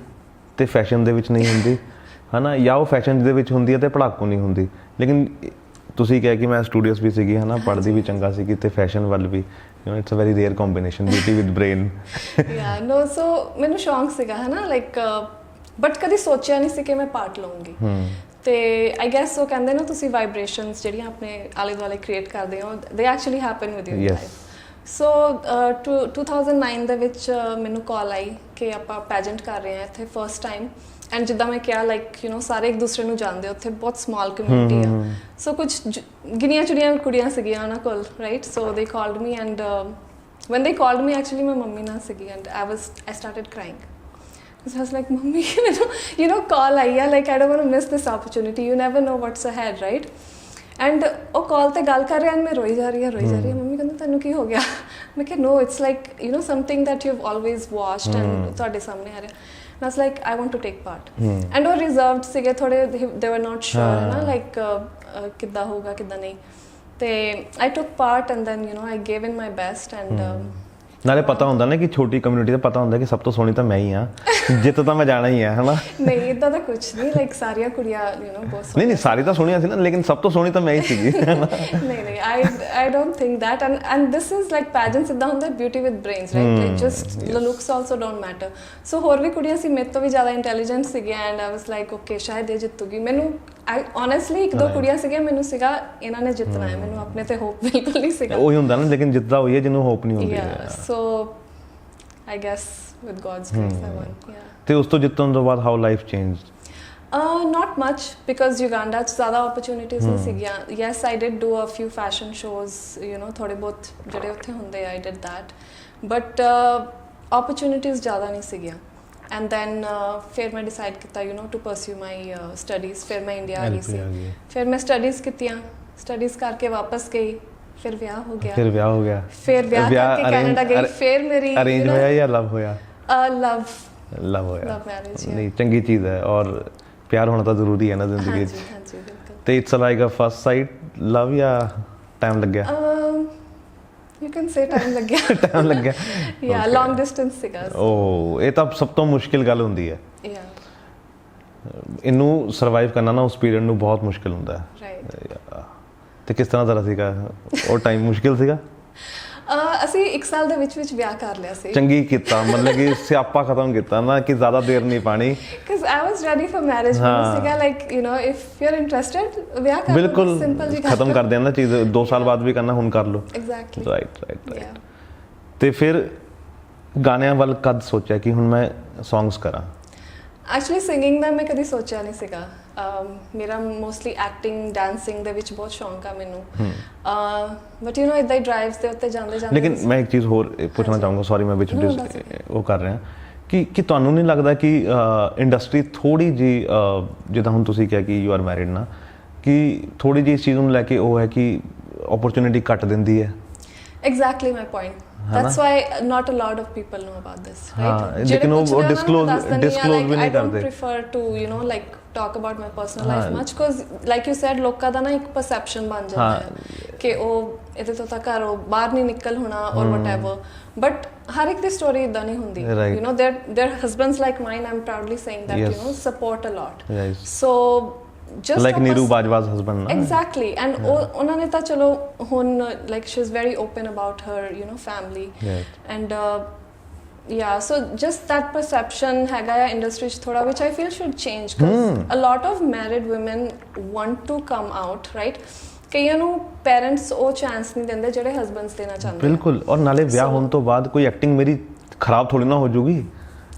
ਤੇ ਫੈਸ਼ਨ ਦੇ ਵਿੱਚ ਨਹੀਂ ਹੁੰਦੀ, ਹਨਾ? ਜਾਂ ਉਹ ਫੈਸ਼ਨ ਦੇ ਵਿੱਚ ਹੁੰਦੀ ਹੈ ਤੇ ਪੜਾਕੂ ਨਹੀਂ ਹੁੰਦੀ। ਲੇਕਿਨ ਤੁਸੀਂ ਕਿਹਾ ਕਿ ਮੈਂ ਸਟੂਡੀਓਸ ਵੀ ਸੀਗੀ, ਹਨਾ? ਪੜ੍ਹਦੀ ਵੀ ਚੰਗਾ ਸੀਗੀ ਤੇ ਫੈਸ਼ਨ ਵੱਲ ਵੀ, it's uh very rare combination, beauty with brain. You know, ਸੋ ਮੈਨੂੰ ਸ਼ੌਂਕ ਸੀਗਾ, ਹਨਾ? ਲਾਈਕ ਬਟ ਕਦੀ ਸੋਚਿਆ ਨਹੀਂ ਸੀ ਕਿ ਮੈਂ ਪਾਰਟ ਲਵਾਂਗੀ। ਤੇ ਆਈ ਗੈਸ ਉਹ ਕਹਿੰਦੇ ਨਾ, ਤੁਸੀਂ ਵਾਈਬ੍ਰੇਸ਼ਨਸ ਜਿਹੜੀਆਂ ਆਪਣੇ ਆਲੇ ਦੁਆਲੇ ਕ੍ਰੀਏਟ ਕਰਦੇ ਹੋ, they actually happen with you in life. So 2009 ਦੇ ਵਿੱਚ ਮੈਨੂੰ ਕਾਲ ਆਈ ਕਿ ਆਪਾਂ ਪੈਜੈਂਟ ਕਰ ਰਹੇ ਹਾਂ ਇੱਥੇ ਫਰਸਟ ਟਾਈਮ, ਐਂਡ ਜਿੱਦਾਂ ਮੈਂ ਕਿਹਾ ਲਾਈਕ ਸਾਰੇ ਇੱਕ ਦੂਸਰੇ ਨੂੰ ਜਾਣਦੇ, ਉੱਥੇ ਬਹੁਤ ਸਮਾਲ ਕਮਿਊਨਿਟੀ ਆ। ਸੋ ਕੁਝ ਗਿਣੀਆਂ ਚੁਣੀਆਂ ਕੁੜੀਆਂ ਸੀਗੀਆਂ ਉਹਨਾਂ ਕੋਲ, ਰਾਈਟ? ਸੋ ਦੇ called me and when they called me, actually my mummy ਨਾਲ ਸੀਗੀ, and I started crying because I was like, mummy, call ਆਈ ਆ, like I don't want to miss this opportunity, you never know what's ahead, right? and ਉਹ ਕਾਲ ਤੇ ਗੱਲ ਕਰ ਰਿਹਾ, and ਮੈਂ ਰੋਈ ਜਾ ਰਹੀ ਹਾਂ। ਮੰਮੀ ਕਹਿੰਦੇ ਤੈਨੂੰ ਕੀ ਹੋ ਗਿਆ? ਮੈਂ ਕਿਹਾ no, it's like something that you've always watched and ਤੁਹਾਡੇ ਸਾਹਮਣੇ ਆ ਰਿਹਾ। and I was like, I want to take part। and ਉਹ reserved ਸੀਗੇ ਥੋੜੇ, they were not sure, ਨਾ, like ਕਿੱਦਾਂ ਹੋਊਗਾ ਕਿੱਦਾਂ ਨਹੀਂ। ਤੇ I took part and then I gave in my best and ਨਾਲੇ ਪਤਾ ਹੁੰਦਾ ਨਾ ਕਿ ਛੋਟੀ ਕਮਿਊਨਿਟੀ ਦਾ ਪਤਾ ਹੁੰਦਾ ਕਿ ਸਭ ਤੋਂ ਸੋਹਣੀ ਤਾਂ ਮੈਂ ਹੀ ਆ, ਜਿੱਤ ਤਾਂ ਮੈਂ ਜਾਣਾ ਹੀ ਆ, ਹਨਾ? ਨਹੀਂ ਇਦਾਂ ਦਾ ਕੁਝ ਨਹੀਂ, ਲਾਈਕ ਸਾਰੀਆਂ ਕੁੜੀਆਂ ਬਹੁਤ ਨਹੀਂ ਸਾਰੀ ਤਾਂ ਸੋਹਣੀਆਂ ਸੀ ਨਾ, ਲੇਕਿਨ ਸਭ ਤੋਂ ਸੋਹਣੀ ਤਾਂ ਮੈਂ ਹੀ ਸੀਗੀ। ਨਹੀਂ I don't think that, and this is like pageants ਇਦਾਂ ਹੁੰਦਾ, beauty with brains, right? like just the looks also don't matter। so ਹੋਰ ਵੀ ਕੁੜੀਆਂ ਸੀ ਮੇਰੇ ਤੋਂ ਵੀ ਜ਼ਿਆਦਾ ਇੰਟੈਲੀਜੈਂਟ ਸੀਗੀਆਂ, and I was like okay ਸ਼ਾਇਦ ਇਹ ਜਿੱਤੂਗੀ। ਮੈਨੂੰ honestly ਇੱਕ ਦੋ ਕੁੜੀਆਂ ਸੀਗੀਆਂ, ਮੈਨੂੰ ਸੀਗਾ ਇਹਨਾਂ ਨੇ ਜਿੱਤਣਾ ਹੈ, ਮੈਨੂੰ ਆਪਣੇ ਤੇ ਹੋਪ ਬਿਲਕੁਲ ਨਹੀਂ ਸੀਗਾ। ਉਹੀ ਹੁੰਦਾ ਨਾ, ਲੇਕਿਨ ਜਿੱਤਦਾ ਹੋਈ ਹੈ ਜਿਹਨੂੰ ਹੋਪ ਨਹੀਂ ਹੁੰਦੀ। so I guess with God's grace I won। ਤੇ ਉਸ ਤੋਂ ਜਿੱਤਣ ਤੋਂ ਬਾਅਦ how life changed? Not much, because Uganda 'ਚ ਜ਼ਿਆਦਾ opportunities ਨਹੀਂ ਸੀਗੀਆਂ। yes I did do a few fashion shows, ਥੋੜੇ ਬਹੁਤ ਜਿਹੜੇ ਉੱਥੇ ਹੁੰਦੇ I did that, but opportunities ਜ਼ਿਆਦਾ ਨਹੀਂ ਸੀਗੀਆਂ। and then ਫਿਰ ਮੈਂ decide ਕੀਤਾ to pursue my studies। ਫਿਰ ਮੈਂ ਇੰਡੀਆ ਆ ਗਈ ਸੀ, ਫਿਰ ਮੈਂ studies ਕੀਤੀਆਂ, studies ਕਰਕੇ ਵਾਪਸ ਗਈ, ਫਿਰ ਵਿਆਹ ਹੋ ਗਿਆ, ਫਿਰ ਵਿਆਹ ਕਰਕੇ ਕੈਨੇਡਾ ਗਈ। ਫਿਰ ਮੇਰੀ ਅਰੇਂਜ ਹੋਇਆ ਜਾਂ ਲਵ ਹੋਇਆ? ਲਵ ਹੋਇਆ। ਲਵ ਮੈਰਿਜ ਨਹੀਂ, ਚੰਗੀ ਚੀਜ਼ ਹੈ, ਔਰ ਪਿਆਰ ਹੋਣਾ ਤਾਂ ਜ਼ਰੂਰੀ ਹੈ ਨਾ ਜ਼ਿੰਦਗੀ 'ਚ। ਹਾਂਜੀ ਬਿਲਕੁਲ। ਤੇ it's like uh first sight love ਜਾਂ ਟਾਈਮ ਲੱਗਿਆ? ਯੂ ਕੈਨ ਸੇ ਟਾਈਮ ਲੱਗਿਆ। ਟਾਈਮ ਲੱਗਿਆ, ਯਾ ਲੌਂਗ ਡਿਸਟੈਂਸ ਸੀਗਾ। ਉਹ ਇਹ ਤਾਂ ਸਭ ਤੋਂ ਮੁਸ਼ਕਿਲ ਗੱਲ ਹੁੰਦੀ ਹੈ। ਯਾ ਇਹਨੂੰ ਸਰਵਾਈਵ ਕਰਨਾ ਨਾ, ਉਸ ਪੀਰੀਅਡ ਨੂੰ ਬਹੁਤ ਮੁਸ਼ਕਿਲ ਹੁੰਦਾ ਹੈ। ਰਾਈਟ। ਤੇ ਕਿਸ ਤਰ੍ਹਾਂ ਦਾ ਸੀਗਾ ਉਹ ਟਾਈਮ? ਮੁਸ਼ਕਿਲ ਸੀਗਾ? ਅਸੀਂ 1 ਸਾਲ ਦੇ ਵਿੱਚ ਵਿਆਹ ਕਰ ਲਿਆ ਸੀ। ਚੰਗੀ ਕੀਤਾ, ਮਤਲਬ ਕਿ ਸਿਆਪਾ ਖਤਮ ਕੀਤਾ ਨਾ, ਕਿ ਜ਼ਿਆਦਾ ਦੇਰ ਨਹੀਂ ਪਾਣੀ। because I was ready for marriage। ਸੀਗਾ like if you're interested ਵਿਆਹ ਕਰ ਲਓ, ਬਿਲਕੁਲ ਸਿੰਪਲ ਜੀ ਖਤਮ ਕਰ ਦੇਣਾ ਚੀਜ਼, 2 ਸਾਲ ਬਾਅਦ ਵੀ ਕਰਨਾ, ਹੁਣ ਕਰ ਲਓ। ਐਗਜ਼ੈਕਟਲੀ। ਰਾਈਟ। ਤੇ ਫਿਰ ਗਾਣਿਆਂ ਵੱਲ ਕਦ ਸੋਚਿਆ ਕਿ ਹੁਣ ਮੈਂ ਸੌਂਗਸ ਕਰਾਂ? ਐਕਚੁਅਲੀ ਸਿੰਗਿੰਗ ਦਾ ਮੈਂ ਕਦੀ ਸੋਚਿਆ ਨਹੀਂ ਸੀਗਾ। ਮੇਰਾ ਮੋਸਟਲੀ ਐਕਟਿੰਗ, ਡਾਂਸਿੰਗ ਦੇ ਵਿੱਚ ਬਹੁਤ ਸ਼ੌਂਕ ਆ ਮੈਨੂੰ, ਬਟ ਇਦਾਂ ਹੀ ਡਰਾਈਵਸ ਦੇ ਉੱਤੇ ਜਾਂਦੇ। ਲੇਕਿਨ ਮੈਂ ਇੱਕ ਚੀਜ਼ ਹੋਰ ਪੁੱਛਣਾ ਚਾਹੂੰਗਾ, ਸੌਰੀ ਮੈਂ ਵਿੱਚ ਉਹ ਕਰ ਰਿਹਾ, ਕਿ ਤੁਹਾਨੂੰ ਨਹੀਂ ਲੱਗਦਾ ਕਿ ਇੰਡਸਟਰੀ ਥੋੜੀ ਜੀ, ਜਿੱਦਾਂ ਹੁਣ ਤੁਸੀਂ ਕਿਹਾ ਕਿ ਯੂ ਆਰ ਮੈਰਿਡ ਨਾ, ਕਿ ਥੋੜੀ ਜਿਹੀ ਇਸ ਚੀਜ਼ ਨੂੰ ਲੈ ਕੇ ਉਹ ਹੈ ਕਿ ਓਪਰਚੁਨਿਟੀ ਘੱਟ ਦਿੰਦੀ ਹੈ? exactly my point. That's why not a lot of people know about this, right? हाँ, लेकिन वो disclose भी नहीं I don't करते। prefer to, you know, like talk about my personal life much because like you said ਲੋਕਾਂ ਦਾ ਨਾ ਇੱਕ perception ਬਣ ਜਾਂਦਾ ਹੈ ਕਿ ਉਹ ਇਹਦੇ ਤੋਂ ਤਾਂ ਘਰੋਂ ਬਾਹਰ ਨਹੀਂ ਨਿਕਲ ਹੋਣਾ or whatever, but ਹਰ ਇੱਕ ਦੀ story ਇਦਾਂ ਨਹੀਂ ਹੁੰਦੀ, you know, their husbands like mine, I'm proudly saying that, you know, support a lot. So just like Neeru Bajwa's husband na? Exactly, and ਉਹਨਾਂ ਨੇ ਤਾਂ ਚਲੋ ਹੁਣ like she's very open about her, you know, family, and yeah, so just that perception ਹੈਗਾ ਆ industry ਚ ਥੋੜਾ which I feel should change because a lot of married women want to come out, right? ਕਈਆਂ ਨੂੰ parents ਉਹ chance ਨਹੀਂ ਦਿੰਦੇ ਜਿਹੜੇ ਹਸਬੈਂਡਸ ਦੇਣਾ ਚਾਹੁੰਦੇ। ਬਿਲਕੁਲ, ਔਰ ਨਾਲੇ ਵਿਆਹ ਹੋਣ ਤੋਂ ਬਾਅਦ ਕੋਈ ਐਕਟਿੰਗ ਮੇਰੀ ਖਰਾਬ ਥੋੜੀ ਨਾ ਹੋ ਜੂਗੀ।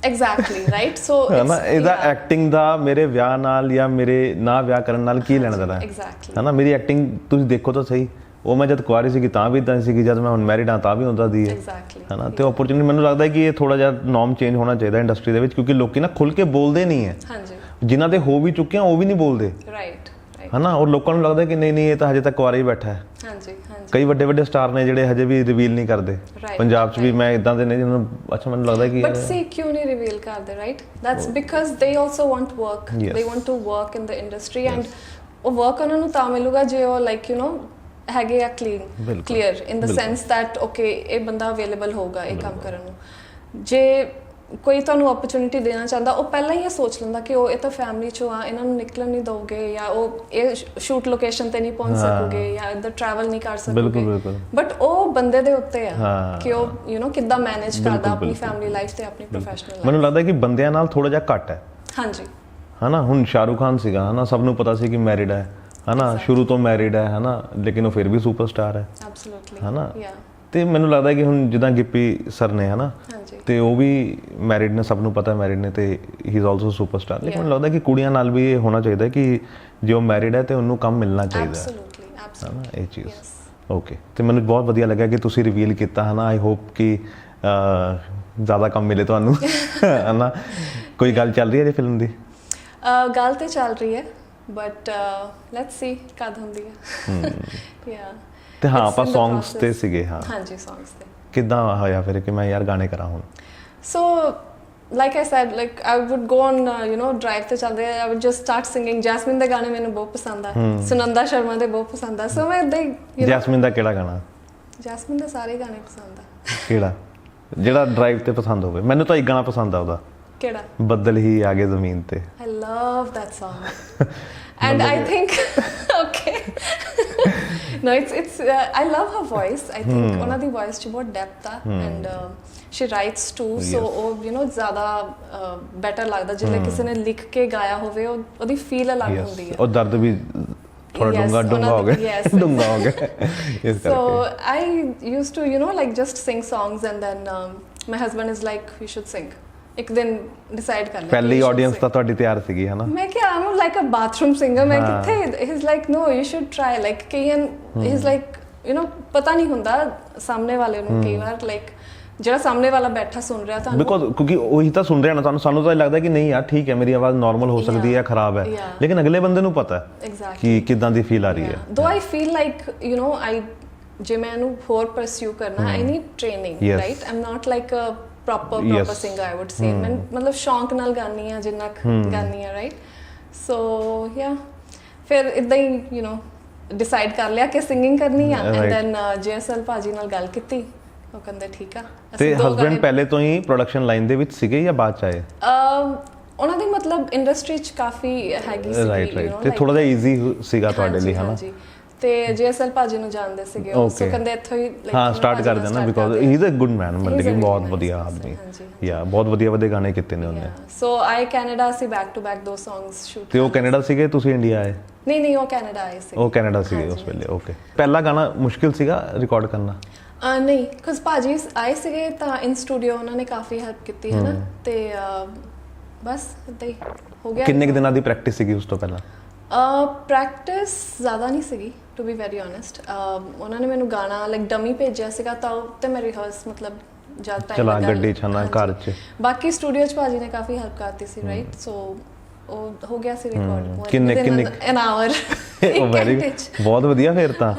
Exactly, right? So ਹੈ ਨਾ, ਇਹਦਾ ਐਕਟਿੰਗ ਦਾ ਮੇਰੇ ਵਿਆਹ ਨਾਲ ਜਾਂ ਮੇਰੇ ਨਾ ਵਿਆਹ ਕਰਨ ਨਾਲ ਕੀ ਲੈਣਾ ਦੇਣਾ ਹੈ? Exactly, ਹੈ ਨਾ, ਮੇਰੀ ਐਕਟਿੰਗ ਤੁਸੀਂ ਦੇਖੋ ਤਾਂ ਸਹੀ, ਉਹ ਮੈਂ ਜਦ ਕੁਆਰੀ ਸੀਗੀ ਤਾਂ ਵੀ ਇਦਾਂ ਸੀਗੀ, ਜਦ ਮੈਂ ਹੁਣ ਮੈਰਿਡ ਹਾਂ ਤਾਂ ਵੀ ਹੁੰਦਾ ਦੀ ਹੈ। exactly, ਹੈ ਨਾ, ਤੇ ਓਪਰਚੁਨਿਟੀ ਮੈਨੂੰ ਲੱਗਦਾ ਕਿ ਇਹ ਥੋੜਾ ਜਿਹਾ ਨੋਰਮ ਚੇਂਜ ਹੋਣਾ ਚਾਹੀਦਾ ਇੰਡਸਟਰੀ ਦੇ ਵਿੱਚ, ਕਿਉਂਕਿ ਲੋਕੀ ਨਾ ਖੁੱਲ ਕੇ ਬੋਲਦੇ ਨਹੀਂ ਹੈ। ਹਾਂਜੀ, ਜਿਨ੍ਹਾਂ ਦੇ ਹੋ ਵੀ ਚੁੱਕੇ ਆ ਉਹ ਵੀ ਨਹੀਂ ਬੋਲਦੇ, right, ਹੈ ਨਾ, ਔਰ ਲੋਕਾਂ ਨੂੰ ਲੱਗਦਾ ਕਿ ਨਹੀਂ ਨਹੀਂ ਇਹ ਤਾਂ ਹਜੇ ਤੱਕ ਕੁਆਰਾ ਹੀ ਬੈਠਾ ਹੈ। ਹਾਂਜੀ, ਹਾਂਜੀ, ਕਈ ਵੱਡੇ ਵੱਡੇ ਸਟਾਰ ਨੇ ਜਿਹੜੇ ਹਜੇ ਵੀ ਰਿਵੀਲ ਨਹੀਂ ਕਰਦੇ। ਪੰਜਾਬ 'ਚ ਵੀ ਮੈਂ ਇਦਾਂ ਦੇ ਨੇ ਜਿਹਨਾਂ ਨੂੰ ਅੱਛਾ ਮੈਨੂੰ ਲੱਗਦਾ ਕਿ but see ਕਿਉਂ ਨਹੀਂ ਰਿਵੀਲ ਕਰਦੇ, right? That's because they also want work. They want to work in the industry and ਉਹ work ਉਹਨਾਂ ਨੂੰ ਤਾਂ ਮਿਲੂਗਾ ਜੇ ਉਹ like you know ਹੈਗੇ ਆ clear in the sense that okay ਇਹ ਬੰਦਾ available ਹੋਊਗਾ ਇਹ ਕੰਮ ਕਰਨ ਨੂੰ। ਜੇ ਕੋਈ ਤੁਹਾਨੂੰ ਓਪਰਚੁਨਿਟੀ ਦੇਣਾ ਚਾਹੁੰਦਾ ਉਹ ਪਹਿਲਾਂ ਹੀ ਇਹ ਸੋਚ ਲੈਂਦਾ ਕਿ ਉਹ ਇਹ ਤਾਂ ਫੈਮਿਲੀ ਚੋਂ ਆ, ਇਹਨਾਂ ਨੂੰ ਨਿਕਲਣ ਨਹੀਂ ਦੋਗੇ ਜਾਂ ਉਹ ਇਹ ਸ਼ੂਟ ਲੋਕੇਸ਼ਨ ਤੇ ਨਹੀਂ ਪਹੁੰਚ ਸਕੋਗੇ ਜਾਂ ਇੱਧਰ ਟਰੈਵਲ ਨਹੀਂ ਕਰ ਸਕੋਗੇ, ਬਟ ਉਹ ਬੰਦੇ ਦੇ ਉੱਤੇ ਆ ਕਿ ਉਹ ਯੂ نو ਕਿੱਦਾਂ ਮੈਨੇਜ ਕਰਦਾ ਆਪਣੀ ਫੈਮਿਲੀ ਲਾਈਫ ਤੇ ਆਪਣੀ ਪ੍ਰੋਫੈਸ਼ਨਲ ਲਾਈਫ। ਮੈਨੂੰ ਲੱਗਦਾ ਕਿ ਬੰਦਿਆਂ ਨਾਲ ਥੋੜਾ ਜਿਹਾ ਘੱਟ ਹੈ। ਹਾਂਜੀ, ਹਨਾ, ਹੁਣ ਸ਼ਾਹਰੁਖ ਖਾਨ ਸੀਗਾ, ਹਨਾ, ਸਭ ਨੂੰ ਪਤਾ ਸੀ ਕਿ ਮੈਰਿਡ ਹੈ, ਹਨਾ, ਸ਼ੁਰੂ ਤੋਂ ਮੈਰਿਡ ਹੈ, ਹਨਾ, ਲੇਕਿਨ ਉਹ ਫਿਰ ਵੀ ਸੁਪਰਸਟਾਰ ਹੈ। ਐਬਸੋਲੂਟਲੀ, ਹਨਾ, ਤੇ ਮੈਨੂੰ ਲੱਗਦਾ ਕਿ ਹੁਣ ਜਿੱਦਾਂ ਗਿੱਪੀ ਸਰ ਨੇ, ਹਨਾ, ਤੇ ਉਹ ਵੀ ਮੈਰਿਡ ਨੇ, ਸਭ ਨੂੰ ਪਤਾ ਮੈਰਿਡ ਨੇ ਤੇ ਹੀ ਇਜ਼ ਆਲਸੋ ਸੁਪਰਸਟਾਰ। ਲੇਕਿਨ ਮੈਨੂੰ ਲੱਗਦਾ ਕਿ ਕੁੜੀਆਂ ਨਾਲ ਵੀ ਇਹ ਹੋਣਾ ਚਾਹੀਦਾ ਕਿ ਜੋ ਮੈਰਿਡ ਹੈ ਤੇ ਉਹਨੂੰ ਕੰਮ ਮਿਲਣਾ ਚਾਹੀਦਾ ਹੈ, ਹਨਾ, ਇਹ ਚੀਜ਼। ਓਕੇ, ਤੇ ਮੈਨੂੰ ਬਹੁਤ ਵਧੀਆ ਲੱਗਾ ਕਿ ਤੁਸੀਂ ਰਿਵੀਲ ਕੀਤਾ, ਹਨਾ। ਆਈ ਹੋਪ ਕਿ ਜ਼ਿਆਦਾ ਕੰਮ ਮਿਲੇ ਤੁਹਾਨੂੰ, ਹਨਾ। ਕੋਈ ਗੱਲ ਚੱਲ ਰਹੀ ਹੈ ਜੀ ਫਿਲਮ ਦੀ? ਗੱਲ ਤੇ ਚੱਲ ਰਹੀ ਹੈ ਬਟ ਲੈਟਸ ਸੀ ਕਦ ਹੁੰਦੀ ਹੈ। ਯਾ, ਤੇ ਹਾਂ ਆਪਾਂ ਸੌਂਗਸ ਤੇ ਸੀਗੇ। ਹਾਂ, ਹਾਂਜੀ, ਸੌਂਗਸ ਤੇ ਕਿੱਦਾਂ ਹੋਇਆ ਫਿਰ ਕਿ ਮੈਂ ਯਾਰ ਗਾਣੇ ਕਰਾਂ ਹੁਣ? So like I said, like I would go on you know drive ਤੇ ਚੱਲਦੇ I would just start singing। Jasmine ਦੇ ਗਾਣੇ ਮੈਨੂੰ ਬਹੁਤ ਪਸੰਦ ਆ, ਸੁਨੰਦਾ ਸ਼ਰਮਾ ਦੇ ਬਹੁਤ ਪਸੰਦ ਆ, ਸੋ ਮੈਂ ਏਦਾਂ ਹੀ ਜੈਸਮੀਨ ਦਾ ਕਿਹੜਾ ਗਾਣਾ? ਜੈਸਮੀਨ ਦੇ ਸਾਰੇ ਗਾਣੇ ਪਸੰਦ ਆ। ਕਿਹੜਾ ਜਿਹੜਾ ਡਰਾਈਵ ਤੇ ਪਸੰਦ ਹੋਵੇ? ਮੈਨੂੰ ਤਾਂ ਇੱਕ ਗਾਣਾ ਪਸੰਦ ਆ ਉਹਦਾ, ਕਿਹੜਾ? ਬੱਦਲ ਹੀ ਆ ਗਏ ਜ਼ਮੀਨ ਤੇ। I love that song and I think okay no it's I love her voice। I think ਉਹਨਾਂ ਦੀ voice 'ਚ ਬਹੁਤ depth ਆ and she writes too, so ਉਹ you know ਜ਼ਿਆਦਾ better ਲੱਗਦਾ ਜੇ ਕਿਸੇ ਨੇ ਲਿਖ ਕੇ ਗਾਇਆ ਹੋਵੇ, ਉਹਦੀ feel ਅਲੱਗ ਹੁੰਦੀ ਹੈ। ਉਹ ਦਰਦ ਵੀ ਥੋੜਾ ਡੂੰਘਾ ਹੋ ਗਿਆ, ਡੂੰਘਾ ਹੋ ਗਿਆ ਇਸ ਕਰਕੇ। So I used to you know like just sing songs and then my husband is like you should sing। ਇੱਕ ਦਿਨ ਡਿਸਾਈਡ ਕਰ ਲਿਆ ਪਹਿਲੀ ਆਡੀਅנס ਤਾਂ ਤੁਹਾਡੀ ਤਿਆਰ ਸੀਗੀ, ਹਨਾ? ਮੈਂ ਕਿਹਾ I'm like a bathroom singer, ਮੈਂ ਕਿੱਥੇ? he's like no you should try, like ਕਈਆਂ he's like you know ਪਤਾ ਨਹੀਂ ਹੁੰਦਾ ਸਾਹਮਣੇ ਵਾਲੇ ਨੂੰ ਕਈ ਵਾਰ like ਜਿਹੜਾ ਸਾਹਮਣੇ ਵਾਲਾ ਬੈਠਾ ਸੁਣ ਰਿਹਾ ਤੁਹਾਨੂੰ, ਬਿਕੋਜ਼ ਕਿਉਂਕਿ ਉਹੀ ਤਾਂ ਸੁਣ ਰਿਹਾ ਨਾ, ਸਾਨੂੰ ਤਾਂ ਲੱਗਦਾ ਕਿ ਨਹੀਂ ਯਾਰ ਠੀਕ ਹੈ ਮੇਰੀ ਆਵਾਜ਼ ਨਾਰਮਲ ਹੋ ਸਕਦੀ ਹੈ, ਖਰਾਬ ਹੈ, ਲੇਕਿਨ ਅਗਲੇ ਬੰਦੇ ਨੂੰ ਪਤਾ ਹੈ ਕਿ ਕਿਦਾਂ ਦੀ ਫੀਲ ਆ ਰਹੀ ਹੈ। though I feel like you know ਜੇ ਮੈਂ ਇਹਨੂੰ ਹੋਰ ਪਰਸਿਊ ਕਰਨਾ I need training, right? I'm not like a proper singer I would say। ਮੈਂ ਮਤਲਬ ਸ਼ੌਂਕ ਨਾਲ ਗਾਨੀ ਆ ਜਿੰਨਾ ਗਾਨੀ ਆ, ਰਾਈਟ? ਸੋ ਯਾ ਫਿਰ ਇਦਾਂ ਹੀ you know ਡਿਸਾਈਡ ਕਰ ਲਿਆ ਕਿ ਸਿੰਗਿੰਗ ਕਰਨੀ ਆ ਐਂਡ ਦੈਨ JSL ਭਾਜੀ ਨਾਲ ਗੱਲ ਕੀਤੀ, ਉਹ ਕਹਿੰਦੇ ਠੀਕ ਆ। ਤੇ ਹਸਬੈਂਡ ਪਹਿਲੇ ਤੋਂ ਹੀ ਪ੍ਰੋਡਕਸ਼ਨ ਲਾਈਨ ਦੇ ਵਿੱਚ ਸੀਗੇ ਜਾਂ ਬਾਅਦ ਚ ਆਏ? ਉਹਨਾਂ ਦੀ ਮਤਲਬ ਇੰਡਸਟਰੀ ਚ ਕਾਫੀ ਹੈਗੀ ਸੀ, ਰਾਈਟ ਤੇ ਥੋੜਾ ਜਿਹਾ ਈਜ਼ੀ ਸੀਗਾ ਤੁਹਾਡੇ ਲਈ, ਹਨਾ? ਤੇ JSL ਭਾਜੀ ਨੂੰ ਜਾਣਦੇ ਸੀਗੇ, ਉਹ ਸੋ ਕਹਿੰਦੇ ਇੱਥੋਂ ਹੀ ਹਾਂ ਸਟਾਰਟ ਕਰ ਦੇਣਾ, because he is a good man, ਮਤਲਬ ਕਿ ਬਹੁਤ ਵਧੀਆ ਆਦਮੀ, ਯਾ ਬਹੁਤ ਵਧੀਆ ਗਾਣੇ ਕੀਤੇ ਨੇ ਉਹਨੇ। ਸੋ ਆਈ ਕੈਨੇਡਾ ਸੀ ਬੈਕ ਟੂ ਬੈਕ ਦੋ ਸੌਂਗਸ ਸ਼ੂਟ। ਤੇ ਉਹ ਕੈਨੇਡਾ ਸੀਗੇ, ਤੁਸੀਂ ਇੰਡੀਆ ਆਏ? ਨਹੀਂ ਉਹ ਕੈਨੇਡਾ ਆਏ ਸੀ। ਉਹ ਕੈਨੇਡਾ ਸੀਗੇ ਉਸ ਵੇਲੇ, ਓਕੇ। ਪਹਿਲਾ ਗਾਣਾ ਮੁਸ਼ਕਿਲ ਸੀਗਾ ਰਿਕਾਰਡ ਕਰਨਾ? ਨਹੀਂ, ਬਿਕਾਜ਼ ਭਾਜੀ ਆਏ ਸੀਗੇ ਤਾਂ ਇਨ ਸਟੂਡੀਓ ਉਹਨਾਂ ਨੇ ਕਾਫੀ ਹੈਲਪ ਕੀਤੀ ਹੈ ਨਾ, ਤੇ ਬਸ ਏਦਾਂ ਹੀ ਹੋ ਗਿਆ। ਕਿੰਨੇ ਦਿਨਾਂ ਦੀ ਪ੍ਰੈਕਟਿਸ ਸੀਗੀ ਉਸ ਤੋਂ ਪਹਿਲਾਂ? ਪ੍ਰੈਕਟਿਸ ਜ਼ਿਆਦਾ ਨਹੀਂ ਸੀਗੀ ਟੂ ਬੀ ਵੈਰੀ ਓਨੈਸਟ। ਉਹਨਾਂ ਨੇ ਮੈਨੂੰ ਗਾਣਾ ਲਾਈਕ ਡਮੀ ਭੇਜਿਆ ਸੀਗਾ ਤਾਂ ਉੱਤੇ ਮੈਂ ਰਿਹਰਸ ਮਤਲਬ ਜ਼ਿਆਦਾ ਟਾਈਮ ਚਲਾ ਗੱਡੀ ਚ ਨਾ ਘਰ ਚ, ਬਾਕੀ ਸਟੂਡੀਓ ਚ ਭਾਜੀ ਨੇ ਕਾਫੀ ਹੈਲਪ ਕਰਤੀ ਸੀ, ਰਾਈਟ? ਸੋ ਉਹ ਹੋ ਗਿਆ ਸੀ ਰਿਕਾਰਡ ਕਿੰਨੇ ਐਨ ਆਵਰ। ਬਹੁਤ ਵਧੀਆ ਫਿਰ ਤਾਂ।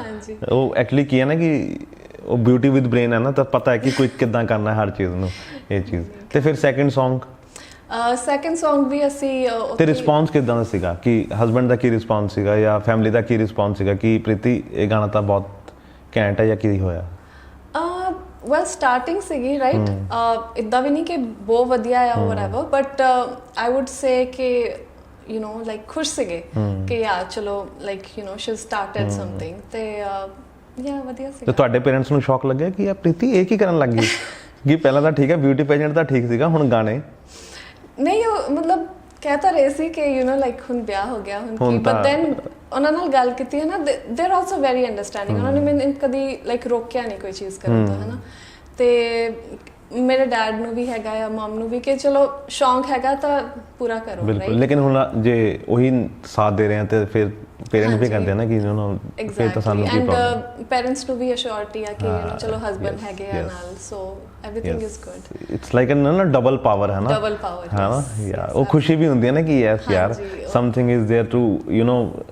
ਉਹ ਐਕਚੁਅਲੀ ਕੀ ਹੈ ਨਾ ਕਿ ਉਹ ਬਿਊਟੀ ਵਿਦ ਬ੍ਰੇਨ ਹੈ ਨਾ, ਤਾਂ ਪਤਾ ਹੈ ਕਿ ਕੋਈ ਕਿੱਦਾਂ ਕਰਨਾ ਹਰ ਚੀਜ਼ ਨੂੰ, ਇਹ ਚੀਜ਼। ਤੇ ਫਿਰ ਸੈਕਿੰਡ Song ਸੈਕਿੰਡ Song ਵੀ ਅਸੀਂ ਤੇ ਰਿਸਪੌਂਸ ਕਿੱਦਾਂ ਦਾ ਸੀਗਾ, ਕਿ ਹਸਬੈਂਡ ਦਾ ਕੀ ਰਿਸਪੌਂਸ ਸੀਗਾ ਜਾਂ ਫੈਮਿਲੀ ਦਾ ਕੀ ਰਿਸਪੌਂਸ ਸੀਗਾ ਕਿ ਪ੍ਰੀਤੀ ਇਹ ਗਾਣਾ ਤਾਂ ਬਹੁਤ ਘੈਂਟ ਹੈ, ਜਾਂ ਕੀ ਹੋਇਆ? ਵੈਲ ਸਟਾਰਟਿੰਗ ਸੀਗੀ ਰਾਈਟ, ਇੱਦਾਂ ਵੀ ਨਹੀਂ ਕਿ ਬਹੁਤ ਵਧੀਆ ਆ whatever, but I would say ਕਿ ਯੂ نو ਲਾਈਕ ਖੁਸ਼ ਸੀਗੇ ਕਿ ਯਾਰ ਚਲੋ like you know she started something, ਤੇ ਯਾ ਵਧੀਆ ਸੀ। ਤੇ ਤੁਹਾਡੇ ਪੇਰੈਂਟਸ ਨੂੰ ਸ਼ੌਕ ਲੱਗਿਆ ਕਿ ਇਹ ਪ੍ਰੀਤੀ ਇਹ ਕੀ ਕਰਨ ਲੱਗ ਗਈ ਕਿ ਪਹਿਲਾਂ ਤਾਂ ਠੀਕ ਹੈ ਬਿਊਟੀ ਪੈਜੈਂਟ ਤਾਂ ਠੀਕ ਸੀਗਾ, ਹੁਣ ਗਾਣੇ? ਨਹੀਂ, ਉਹ ਮਤਲਬ ਕਹਿ ਤਾਂ ਰਹੇ ਸੀ ਕਿ ਯੂ نو ਲਾਈਕ ਹੁਣ ਵਿਆਹ ਹੋ ਗਿਆ ਹੁਣ ਕੀ, ਬਟ ਦੈਨ ਉਹਨਾਂ ਨਾਲ ਗੱਲ ਕੀਤੀ ਹੈ ਨਾ, they are also very understanding. ਉਹਨਾਂ ਨੇ ਮੈਨੂੰ ਕਦੀ ਲਾਈਕ ਰੋਕਿਆ ਨਹੀਂ ਕੋਈ ਚੀਜ਼ ਕਰਨ ਤੋਂ, ਹੈ ਨਾ। ਤੇ ਮੇਰੇ ਡੈਡ ਨੂੰ ਵੀ ਹੈਗਾ ਆ, ਮਮ ਨੂੰ ਵੀ, ਕਿ ਚਲੋ ਸ਼ੌਂਕ ਹੈਗਾ ਤਾਂ ਪੂਰਾ ਕਰੋ। ਬਿਲਕੁਲ, ਲੇਕਿਨ ਹੁਣ ਜੇ ਉਹੀ ਸਾਥ ਦੇ ਰਹੇ ਆ ਤੇ ਫਿਰ ਪੇਰੈਂਟਸ ਵੀ ਕਹਿੰਦੇ ਆ ਨਾ ਕਿ ਯੂ نو ਫਿਰ ਤਾਂ ਸਾਨੂੰ ਕੀ ਪ੍ਰੋਬਲਮ। ਐਂਡ ਪੇਰੈਂਟਸ ਨੂੰ ਵੀ ਅਸ਼ੋਰਟੀ ਆ ਕਿ ਯੂ نو ਚਲੋ ਹਸਬੈਂਡ ਹੈਗੇ ਆ ਨਾਲ, so everything is good. It's like ਨਾ ਡਬਲ ਪਾਵਰ ਹੈ ਨਾ, ਡਬਲ ਪਾਵਰ ਹੈ ਨਾ ਯਾਰ। ਉਹ ਖੁਸ਼ੀ ਵੀ ਹੁੰਦੀ ਹੈ ਨਾ ਕਿ ਯੈਸ ਯਾਰ something is there to you know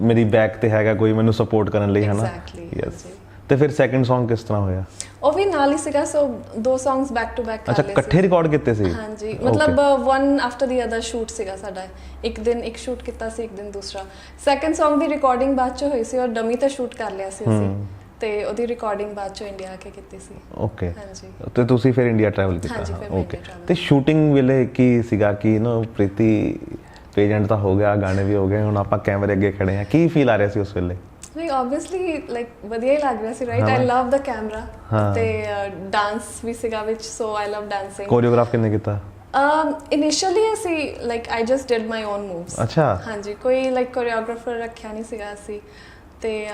ਮੇਰੀ ਬੈਕ ਤੇ ਹੈਗਾ ਕੋਈ ਮੈਨੂੰ ਸਪੋਰਟ ਕਰਨ ਲਈ, ਹੈ ਨਾ। ਯੈਸ। ਤੇ ਫਿਰ ਸੈਕਿੰਡ Song ਕਿਸ ਤਰ੍ਹਾਂ ਹੋਇਆ? ਉਹ ਵੀ ਨਾਲ ਹੀ ਸੀਗਾ, ਸੋ 2 songs ਬੈਕ ਟੂ ਬੈਕ ਕਰ ਲਏ ਸੀ। ਅੱਛਾ, ਇਕੱਠੇ ਰਿਕਾਰਡ ਕੀਤੇ ਸੀ? ਹਾਂਜੀ, ਮਤਲਬ one after the other shoot ਸੀਗਾ ਸਾਡਾ। ਇੱਕ ਦਿਨ ਇੱਕ ਸ਼ੂਟ ਕੀਤਾ ਸੀ, ਇੱਕ ਦਿਨ ਦੂਸਰਾ। ਸੈਕਿੰਡ Song ਦੀ ਰਿਕਾਰਡਿੰਗ ਬਾਅਦ ਚ ਹੋਈ ਸੀ, ਔਰ ਡਮੀ ਤੇ ਸ਼ੂਟ ਕਰ ਲਿਆ ਸੀ ਅਸੀਂ, ਤੇ ਉਹਦੀ ਰਿਕਾਰਡਿੰਗ ਬਾਅਦ ਚ ਇੰਡੀਆ ਆ ਕੇ ਕੀਤੀ ਸੀ। ਓਕੇ। ਹਾਂਜੀ। ਤੇ ਤੁਸੀਂ ਫਿਰ ਇੰਡੀਆ ਟਰੈਵਲ ਕੀਤਾ? ਹਾਂਜੀ, ਫਿਰ ਓਕੇ। ਤੇ ਸ਼ੂਟਿੰਗ ਵੇਲੇ ਕੀ ਸੀਗਾ ਕਿ ਨਾ ਪ੍ਰੀਤੀ ਪੇਜੈਂਟ ਤਾਂ ਹੋ ਗਿਆ, ਗਾਣੇ ਵੀ ਹੋ ਗਏ, ਹੁਣ ਆਪਾਂ ਕੈਮਰੇ ਅੱਗੇ ਖੜੇ ਆ, ਕੀ ਫੀਲ ਆ ਰਿਹਾ ਸੀ ਉਸ ਵੇਲੇ? ਨਹੀਂ, ਆਬਵੀਅਸਲੀ ਲਾਈਕ ਵਧੀਆ ਹੀ ਲੱਗ ਰਿਹਾ ਸੀ right. I love the camera, ਤੇ ਡਾਂਸ ਵੀ ਸੀਗਾ ਵਿੱਚ, ਸੋ ਆਈ ਲਵ ਡਾਂਸਿੰਗ। ਕੋਰੀਓਗ੍ਰਾਫ ਕਿੰਨੇ ਕੀਤਾ? ਇਨੀਸ਼ੀਅਲੀ ਅਸੀਂ like I just did my own moves. ਅੱਛਾ। ਹਾਂਜੀ, ਕੋਈ ਲਾਈਕ ਕੋਰੀਓਗ੍ਰਾਫਰ ਰੱਖਿਆ ਨਹੀਂ ਸੀਗਾ ਅਸੀਂ। ਤੇ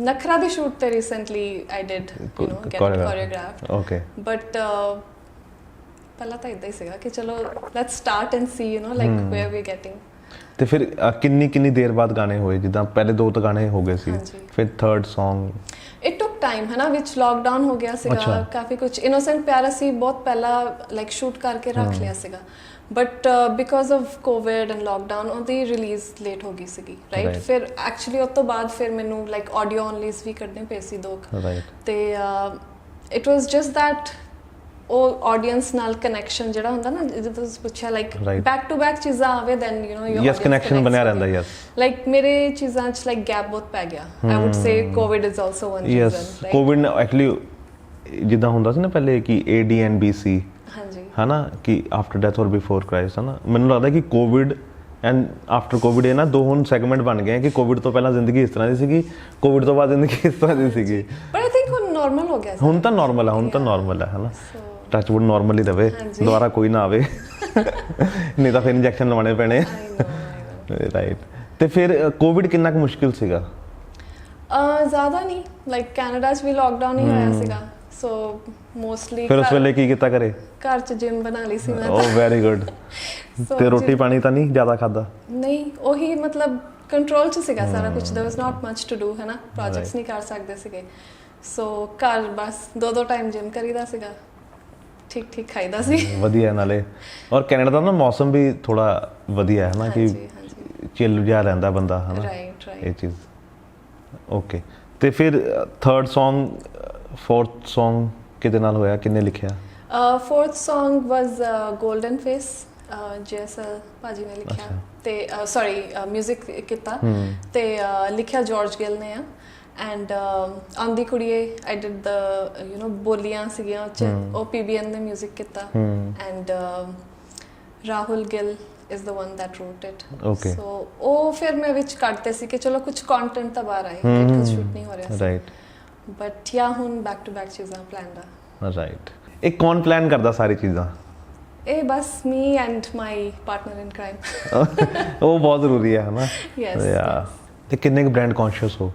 ਨਖਰਾ ਦੀ ਸ਼ੂਟ ਤੇ recently I did you know get choreographed. Okay. But ਪਹਿਲਾਂ ਤਾਂ ਇਦਾਂ ਹੀ ਸੀਗਾ ਕਿ ਚਲੋ let's start and see you know like where we getting. ਤੇ ਫਿਰ ਕਿੰਨੀ ਦੇਰ ਬਾਅਦ ਗਾਣੇ ਹੋਏ? ਜਿੱਦਾਂ ਪਹਿਲੇ 2 ਤਾਂ ਗਾਣੇ ਹੋ ਗਏ ਸੀ, ਫਿਰ third Song? It took time, ਹੈ ਨਾ, ਵਿੱਚ ਲਾਕਡਾਊਨ ਹੋ ਗਿਆ ਸੀਗਾ, ਕਾਫੀ ਕੁਝ। ਇਨੋਸੈਂਟ ਪਿਆਰ ਅਸੀਂ ਬਹੁਤ ਪਹਿਲਾਂ ਲਾਈਕ ਸ਼ੂਟ ਕਰਕੇ ਰੱਖ ਲਿਆ ਸੀਗਾ, but because of Covid and lockdown ਉਹਦੀ ਰਿਲੀਜ਼ ਲੇਟ ਹੋ ਗਈ ਸੀਗੀ ਰਾਈਟ। ਫਿਰ ਐਕਚੁਅਲੀ ਉਸ ਤੋਂ ਬਾਅਦ ਫਿਰ ਮੈਨੂੰ ਲਾਈਕ ਆਡੀਓ ਓਨਲੀਜ਼ ਵੀ ਕੱਢਣੇ ਪਏ ਸੀ 2, ਤੇ ਇਟ ਵਾਸ ਜਸਟ ਦੈਟ ਉਹ ਆਡੀਅנס ਨਾਲ ਕਨੈਕਸ਼ਨ ਜਿਹੜਾ ਹੁੰਦਾ ਨਾ, ਜਦੋਂ ਤੁਸੀਂ ਪੁੱਛਿਆ ਲਾਈਕ ਬੈਕ ਟੂ ਬੈਕ ਚੀਜ਼ਾਂ ਆਵੇ then you know yes connection ਬਣਿਆ ਰਹਿੰਦਾ। ਯੈਸ, ਲਾਈਕ ਮੇਰੇ ਚੀਜ਼ਾਂ ਚ ਲਾਈਕ ਗੈਪ ਬਹੁਤ ਪੈ ਗਿਆ। I would say Covid is also one reason. Yes, Covid actually ਜਿੱਦਾਂ ਹੁੰਦਾ ਸੀ ਨਾ ਪਹਿਲੇ ਕਿ AD and BC, ਹਾਂਜੀ, ਹੈ ਨਾ, ਕਿ ਆਫਟਰ ਡੈਥ ਔਰ ਬਿਫੋਰ ਕ੍ਰਾਈਸਟ, ਹੈ ਨਾ। ਮੈਨੂੰ ਲੱਗਦਾ ਕਿ ਕੋਵਿਡ ਐਂਡ ਆਫਟਰ ਕੋਵਿਡ ਇਹ ਨਾ 2 ਹੁਣ ਸੈਗਮੈਂਟ ਬਣ ਗਏ ਕਿ ਕੋਵਿਡ ਤੋਂ ਪਹਿਲਾਂ ਜ਼ਿੰਦਗੀ ਇਸ ਤਰ੍ਹਾਂ ਦੀ ਸੀਗੀ, ਕੋਵਿਡ ਤੋਂ ਬਾਅਦ ਜ਼ਿੰਦਗੀ ਇਸ ਤਰ੍ਹਾਂ ਦੀ ਸੀਗੀ। ਬਟ ਆਈ ਥਿੰਕ ਹੁਣ ਨਾਰਮਲ ਹੋ ਗਿਆ। ਹੁਣ ਤਾਂ ਨਾਰਮਲ ਹੈ, ਹੁਣ ਤਾਂ ਨਾਰਮਲ ਹੈ ਨਾ। ਟੱਚ ਵੁੱਡ ਨਾਰਮਲ ਹੀ ਰਵੇ, ਦੁਬਾਰਾ ਕੋਈ ਨਾ ਆਵੇ, ਨਹੀਂ ਤਾਂ ਫਿਰ ਇੰਜੈਕਸ਼ਨ ਲਵਾਉਣੇ ਪੈਣੇ। ਰਾਈਟ। ਤੇ ਫਿਰ ਕੋਵਿਡ ਕਿੰਨਾ ਕੁ ਮੁਸ਼ਕਿਲ ਸੀਗਾ? ਜ਼ਿਆਦਾ ਨਹੀਂ, ਲਾਈਕ ਕੈਨੇਡਾ 'ਚ ਵੀ ਲਾਕਡਾਊਨ ਹੀ ਹੋਇਆ ਸੀਗਾ, ਸੋ ਮੋਸਟਲੀ ਫਿਰ ਉਸ ਵੇਲੇ ਕੀ ਕੀਤਾ ਘਰੇ? ਘਰ 'ਚ ਜਿਮ ਬਣਾ ਲਈ ਸੀ ਮੈਂ। ਓ ਵੈਰੀ ਗੁੱਡ। ਤੇ ਰੋਟੀ ਪਾਣੀ ਤਾਂ ਨਹੀਂ ਜ਼ਿਆਦਾ ਖਾਦਾ? ਨਹੀਂ, ਉਹੀ ਮਤਲਬ ਕੰਟਰੋਲ 'ਚ ਸੀਗਾ ਸਾਰਾ ਕੁਝ। ਦੇयर ਵਾਸ ਨਾਟ ਮਚ ਟੂ ਡੂ, ਹੈ ਨਾ, ਪ੍ਰੋਜੈਕਟਸ ਨਹੀਂ ਕਰ ਸਕਦੇ ਸੀਗੇ, ਸੋ ਘਰ ਬਸ 2 ਟਾਈਮ ਜਿਮ ਕਰੀਦਾ ਸੀਗਾ, ਠੀਕ ਖਾਈਦਾ ਸੀ। ਵਧੀਆ ਨਾਲੇ ਔਰ ਕੈਨੇਡਾ ਦਾ ਨਾ ਮੌਸਮ ਵੀ ਥੋੜਾ ਵਧੀਆ ਹੈ ਨਾ, ਕਿ ਚਿਲ ਜਿਹਾ ਰਹਿੰਦਾ ਬੰਦਾ, ਹੈ ਨਾ। ਰਾਈਟ। ਇਹ ਚੀਜ਼ ਓਕੇ। ਤੇ ਫਿਰ ਥਰਡ Song, fourth Song ਕਿਹਦੇ ਨਾਲ ਹੋਇਆ, ਕਿੰਨੇ ਲਿਖਿਆ? fourth Song ਵਾਸ ਗੋਲਡਨ ਫੇਸ, JSL ਭਾਜੀ ਨੇ ਲਿਖਿਆ, ਤੇ ਸੌਰੀ ਮਿਊਜ਼ਿਕ ਕੀਤਾ, ਤੇ ਲਿਖਿਆ ਜਾਰਜ ਗਿਲ ਨੇ ਆ। ਐਂਡ ਆਂਦੀ ਕੁੜੀਏ I did the you know ਬੋਲੀਆਂ ਸੀਗੀਆਂ ਉਹ PBN ਨੇ ਮਿਊਜ਼ਿਕ ਕੀਤਾ। And Rahul Gill is the one that wrote it. So ਉਹ ਫਿਰ ਮੈਂ ਵਿੱਚ ਕੱਢਤੇ ਸੀ ਕਿ ਚਲੋ ਕੁਝ ਕੰਟੈਂਟ ਤਾਂ ਬਾਹਰ ਆਏ, ਕੁਝ ਸ਼ੂਟ ਨਹੀਂ ਹੋ ਰਿਹਾ ਸੀ। ਰਾਈਟ। ਬਟ ਯਾ ਹੁਣ ਬੈਕ ਟੂ ਬੈਕ ਚੀਜ਼ਾਂ ਪਲਾਨਡ ਆ। ਰਾਈਟ। ਇਹ ਕੌਣ ਪਲਾਨ ਕਰਦਾ ਸਾਰੀ ਚੀਜ਼ਾਂ? ਇਹ ਬਸ me and my partner in crime. ਉਹ ਬਹੁਤ ਜ਼ਰੂਰੀ ਹੈ ਨਾ। ਯੈਸ। ਤੇ ਕਿੰਨੇ ਕੁ ਬ੍ਰਾਂਡ ਕੌਨਸ਼ੀਅਸ ਹੋ?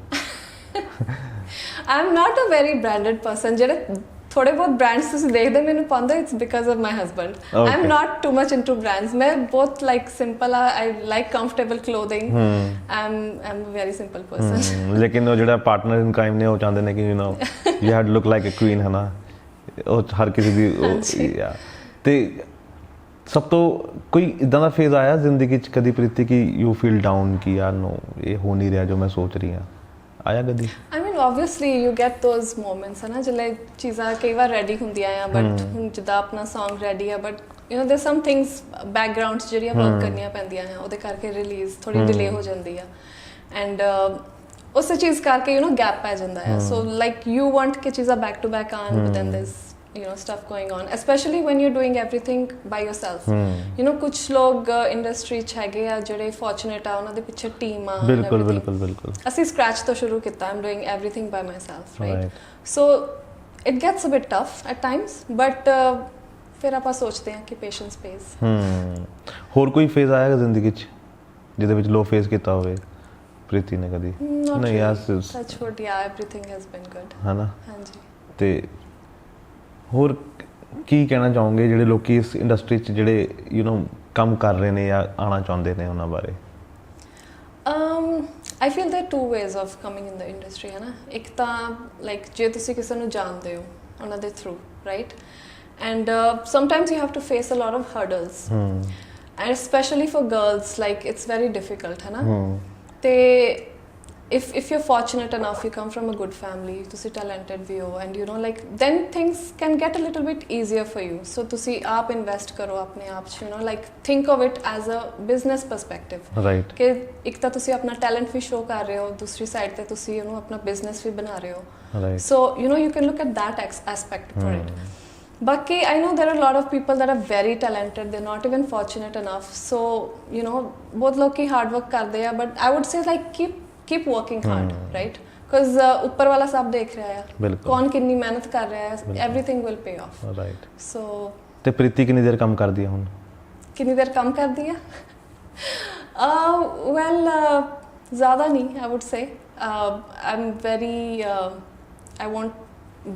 I am not a very branded person. ਜਿਹੜੇ ਥੋੜੇ ਬਹੁਤ ਬ੍ਰਾਂਡਸ ਤੁਸੀਂ ਦੇਖਦੇ ਮੈਨੂੰ ਪਾਉਂਦੇ, it's because of my husband. I am not too much into brands. ਮੈਂ ਬਹੁਤ ਲਾਈਕ ਸਿੰਪਲ ਆ, I like comfortable clothing. I'm a very simple person. ਲੇਕਿਨ ਉਹ ਜਿਹੜਾ ਪਾਰਟਨਰ ਇਨ ਕ੍ਰਾਈਮ ਨੇ ਉਹ ਚਾਹੁੰਦੇ ਨੇ ਕਿ you no you have to look like a queen, ਹੈ ਨਾ। ਉਹ ਹਰ ਕਿਸੇ ਦੀ ਤੇ ਸਭ ਤੋਂ ਕੋਈ ਇਦਾਂ ਦਾ ਫੇਜ਼ ਆਇਆ ਜ਼ਿੰਦਗੀ 'ਚ ਕਦੀ ਪ੍ਰੀਤੀ ਕਿ ਯੂ ਫੀਲ ਡਾਊਨ ਕਿ ਯਾਰ ਨੋ ਇਹ ਹੋ ਨਹੀਂ ਰਿਹਾ ਜੋ ਮੈਂ ਸੋਚ ਰਹੀ ਹਾਂ, ਆਇਆ ਕਦੀ? I mean obviously you get those moments है ना जिले चीज़ां कई बार ready ਹੁੰਦੀਆਂ ਆ but ਹੁਣ ਜਿੱਦਾਂ ਆਪਣਾ song ready ਆ but you know there's some things background 'ਚ ਜਿਹੜੀਆਂ work ਕਰਨੀਆਂ ਪੈਂਦੀਆਂ ਆ ਉਹਦੇ ਕਰਕੇ release ਥੋੜੀ delay ਹੋ ਜਾਂਦੀ ਆ and ਉਸੇ ਚੀਜ਼ ਕਰਕੇ you know gap ਪੈ ਜਾਂਦਾ ਆ so like you want ਕਿ ਚੀਜ਼ਾਂ back to back ਆਣ but then there's you know stuff going on especially when you're doing everything by yourself you know ਕੁਝ ਲੋਗ ਇੰਡਸਟਰੀ 'ਚ ਹੈਗੇ ਆ ਜਿਹੜੇ fortunate ਆ ਉਹਨਾਂ ਦੇ ਪਿੱਛੇ ਟੀਮ ਆ ਬਿਲਕੁਲ ਬਿਲਕੁਲ ਬਿਲਕੁਲ ਅਸੀਂ scratch ਤੋਂ ਸ਼ੁਰੂ ਕੀਤਾ I'm doing everything by myself right so it gets a bit tough at times but ਫਿਰ ਆਪਾਂ ਸੋਚਦੇ ਹਾਂ ਕਿ patience pays ਹੋਰ ਕੋਈ ਫੇਜ਼ ਆਇਆ ਜ਼ਿੰਦਗੀ 'ਚ ਜਿਹਦੇ ਵਿੱਚ ਲੋ ਫੇਸ ਕੀਤਾ ਹੋਵੇ ਪ੍ਰੀਤੀ ਨੇ ਕਦੀ ਨਹੀਂ ਯਾਰ touch wood yeah everything has been good ਹੈ ਨਾ ਹਾਂਜੀ ਤੇ ਹੋਰ ਕੀ ਕਹਿਣਾ ਚਾਹੋਗੇ ਜਿਹੜੇ ਲੋਕੀ ਇਸ ਇੰਡਸਟਰੀ 'ਚ ਜਿਹੜੇ ਯੂ نو ਕੰਮ ਕਰ ਰਹੇ ਨੇ ਜਾਂ ਆਉਣਾ ਚਾਹੁੰਦੇ ਨੇ ਉਹਨਾਂ ਬਾਰੇ I feel there are two ways of coming in the industry ਹੈ ਨਾ ਇੱਕ ਤਾਂ ਲਾਈਕ ਜੇ ਤੁਸੀਂ ਕਿਸੇ ਨੂੰ ਜਾਣਦੇ ਹੋ ਉਹਨਾਂ ਦੇ through right and sometimes you have to face a lot of hurdles and especially for girls like it's very difficult है ना ਤੇ if you're fortunate enough you come from a good family ਤੁਸੀਂ talented ਵੀ ਹੋ and you know like then things can get a little bit easier for you so ਤੁਸੀਂ ਆਪ invest ਕਰੋ ਆਪਣੇ ਆਪ 'ਚ you know like think of it as a business perspective right ਕਿ ਇੱਕ ਤਾਂ ਤੁਸੀਂ ਆਪਣਾ ਟੈਲੈਂਟ ਵੀ ਸ਼ੋ ਕਰ ਰਹੇ ਹੋ ਦੂਸਰੀ ਸਾਈਡ ਤੇ ਤੁਸੀਂ ਉਹਨੂੰ ਆਪਣਾ ਬਿਜ਼ਨਸ ਵੀ ਬਣਾ ਰਹੇ ਹੋ right so you know you can look at that aspect for it Baki, I know there are a lot of people that are very talented. They're not even fortunate enough. So, you know, both loki hard work karde hai, but I would say like keep working hard, right? Because upar wala sab dekh raha hai. Kaun kinni mehnat kar raha hai. Everything will pay off. Right. So. ਤੇ ਪ੍ਰੀਤੀ ਕਿੰਨੀ ਦੇਰ ਕੰਮ ਕਰਦੀ ਹੈ ਹੁਣ? ਕਿੰਨੀ ਦੇਰ ਕੰਮ ਕਰਦੀ ਹੈ? Well, ज़्यादा नहीं. I would say. I'm very. I want.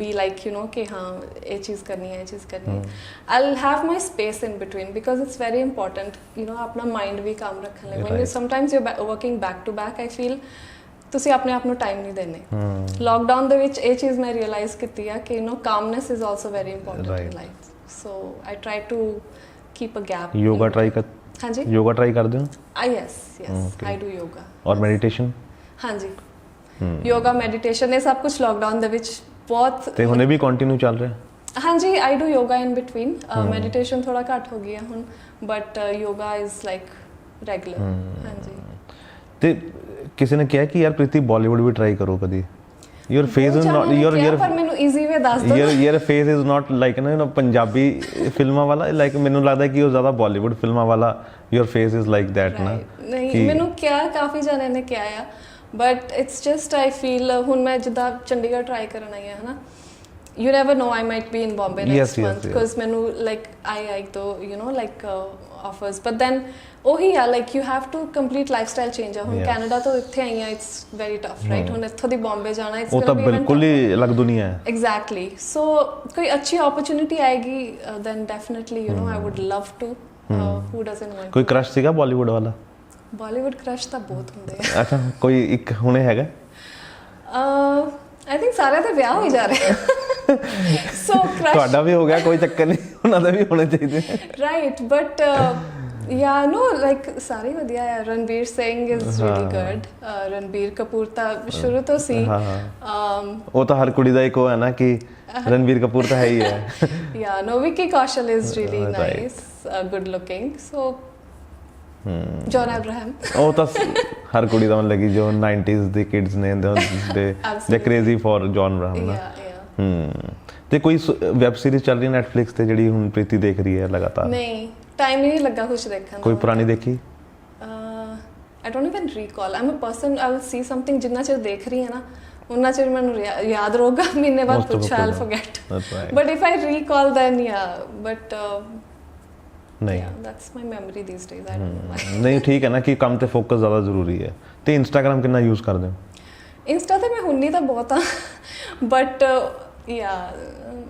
Be like you know कि हाँ ये चीज़ करनी है I'll have my space in between because it's very important you know अपना mind भी काम रखने लगे when you sometimes you're working back to back I feel ਤੁਸੀਂ ਆਪਣੇ ਆਪ ਨੂੰ ਟਾਈਮ ਨਹੀਂ ਦਿੰਦੇ ਲੋਕਡਾਊਨ ਦੇ ਵਿੱਚ ਇਹ ਚੀਜ਼ ਮੈਂ ਰਿਅਲਾਈਜ਼ ਕੀਤੀ ਆ ਕਿ you know calmness is also very important in life so I try to keep a gap yoga try ਕਰ ਹਾਂਜੀ yoga try ਕਰਦੇ ਹੋ yes I do yoga ਔਰ meditation ਹਾਂਜੀ yoga meditation ਇਹ ਸਭ ਕੁਝ ਲੋਕਡਾਊਨ ਦੇ ਵਿੱਚ ਬਹੁਤ ਤੇ ਹੁਣੇ ਵੀ ਕੰਟੀਨਿਊ ਚੱਲ ਰਿਹਾ ਹਾਂਜੀ I do yoga in between meditation ਥੋੜਾ ਘੱਟ ਹੋ ਗਿਆ ਹੁਣ but yoga is like regular ਹਾਂਜੀ ਤੇ ਕਿਸੇ ਨੇ ਕਿਹਾ ਕਿ ਯਾਰ ਪ੍ਰੀਤੀ ਬਾਲੀਵੁੱਡ ਵੀ ਟਰਾਈ ਕਰੋ ਕਦੀ your face is not your ਪਰ ਮੈਨੂੰ ਈਜ਼ੀ ਵੇ ਦੱਸ ਦੋ your face is not like you know Punjabi ਫਿਲਮਾਂ ਵਾਲਾ like ਮੈਨੂੰ ਲੱਗਦਾ ਕਿ ਉਹ ਜ਼ਿਆਦਾ ਬਾਲੀਵੁੱਡ ਫਿਲਮਾਂ ਵਾਲਾ your face is like that ਨਾ ਨਹੀਂ ਮੈਨੂੰ ਕਿਹਾ ਕਾਫੀ ਜਣੇ ਨੇ ਕਿਹਾ ਆ but it's just I feel ਹੁਣ ਮੈਂ ਜਿੱਦਾਂ ਚੰਡੀਗੜ੍ਹ ਟਰਾਈ ਕਰਨ ਆਈ ਹਾਂ ਹਨਾ you never know I might be in Bombay next month because ਮੈਨੂੰ like I do you know like offers but then ਉਹੀ ਆ like you have to complete lifestyle change ਆ ਹੁਣ ਕੈਨੇਡਾ ਤੋਂ ਇੱਥੇ ਆਈ ਹਾਂ it's very tough right ਹੁਣ ਇੱਥੋਂ ਦੀ ਬੰਬੇ ਜਾਣਾ it's ਉਹ ਤਾਂ ਬਿਲਕੁਲ ਹੀ ਅਲੱਗ ਦੁਨੀਆ ਹੈ exactly so ਕੋਈ ਅੱਛੀ opportunity ਆਏਗੀ then definitely you know I would love to who doesn't want ਕੋਈ ਕ੍ਰਸ਼ ਸੀਗਾ ਬਾਲੀਵੁੱਡ ਵਾਲਾ ਬਾਲੀਵੁੱਡ ਕ੍ਰਸ਼ ਤਾਂ ਬਹੁਤ ਹੁੰਦੇ ਆ ਅੱਛਾ ਕੋਈ ਇੱਕ ਹੁਣੇ ਹੈਗਾ I think ਸਾਰਿਆਂ ਦੇ ਵਿਆਹ ਹੋ ਜਾ ਰਹੇ ਸੋ ਕ੍ਰਸ਼ ਤੁਹਾਡਾ ਵੀ ਹੋ ਗਿਆ ਕੋਈ ਚੱਕਰ ਨਹੀਂ ਉਹਨਾਂ ਦਾ ਵੀ ਹੋਣੇ ਚਾਹੀਦੇ right but yeah no like ਸਾਰੇ ਵਧੀਆ ਹੈ Ranbir Singh is really good Ranbir Kapoor ਤਾਂ ਸ਼ੁਰੂ ਤੋਂ ਸੀ ਉਹ ਤਾਂ ਹਰ ਕੁੜੀ ਦਾ ਇੱਕ ਉਹ ਹੈ ਨਾ ਕਿ ਰਣਬੀਰ ਕਪੂਰ ਤਾਂ ਹੈ ਹੀ ਹੈ yeah no Vicky Kaushal is really nice good looking so John Abraham ਉਹ ਤਾਂ ਹਰ ਕੁੜੀ ਦਾ ਮਨ ਲੱਗੀ ਜੋ 90s ਦੇ ਕਿਡਸ ਨੇ ਦੇ ਕ੍ਰੇਜ਼ੀ ਫॉर ਜੌਨ ਅਬਰਾਹਮ ਨਾ ਤੇ ਕੋਈ ਵੈਬ ਸੀਰੀਜ਼ ਚੱਲ ਰਹੀ ਹੈ Netflix ਤੇ ਜਿਹੜੀ ਹੁਣ ਪ੍ਰੀਤੀ ਦੇਖ ਰਹੀ ਹੈ ਲਗਾਤਾਰ ਨਹੀਂ ਟਾਈਮ ਨਹੀਂ ਲੱਗਾ ਕੁਝ ਦੇਖਣ ਦਾ ਕੋਈ ਪੁਰਾਣੀ ਦੇਖੀ I don't even recall I'm a person I will see something ਜਿੰਨਾ ਚਿਰ ਦੇਖ ਰਹੀ ਹੈ ਨਾ ਉਹਨਾਂ ਚਿਰ ਮੈਨੂੰ ਯਾਦ ਰਹੂਗਾ ਮਹੀਨੇ ਬਾਅਦ ਕੁਝ I'll forget but if I recall then yeah but ਨਹੀਂ that's my memory these days I don't know ਨਹੀਂ ਠੀਕ ਹੈ ਨਾ ਕਿ ਕੰਮ ਤੇ ਫੋਕਸ ਜ਼ਿਆਦਾ ਜ਼ਰੂਰੀ ਹੈ ਤੇ Instagram ਕਿੰਨਾ ਯੂਜ਼ ਕਰਦੇ ਹੋ Insta ਤੇ ਮੈਂ ਹੁੰਨੀ ਤਾਂ ਬਹੁਤ ਆ but yeah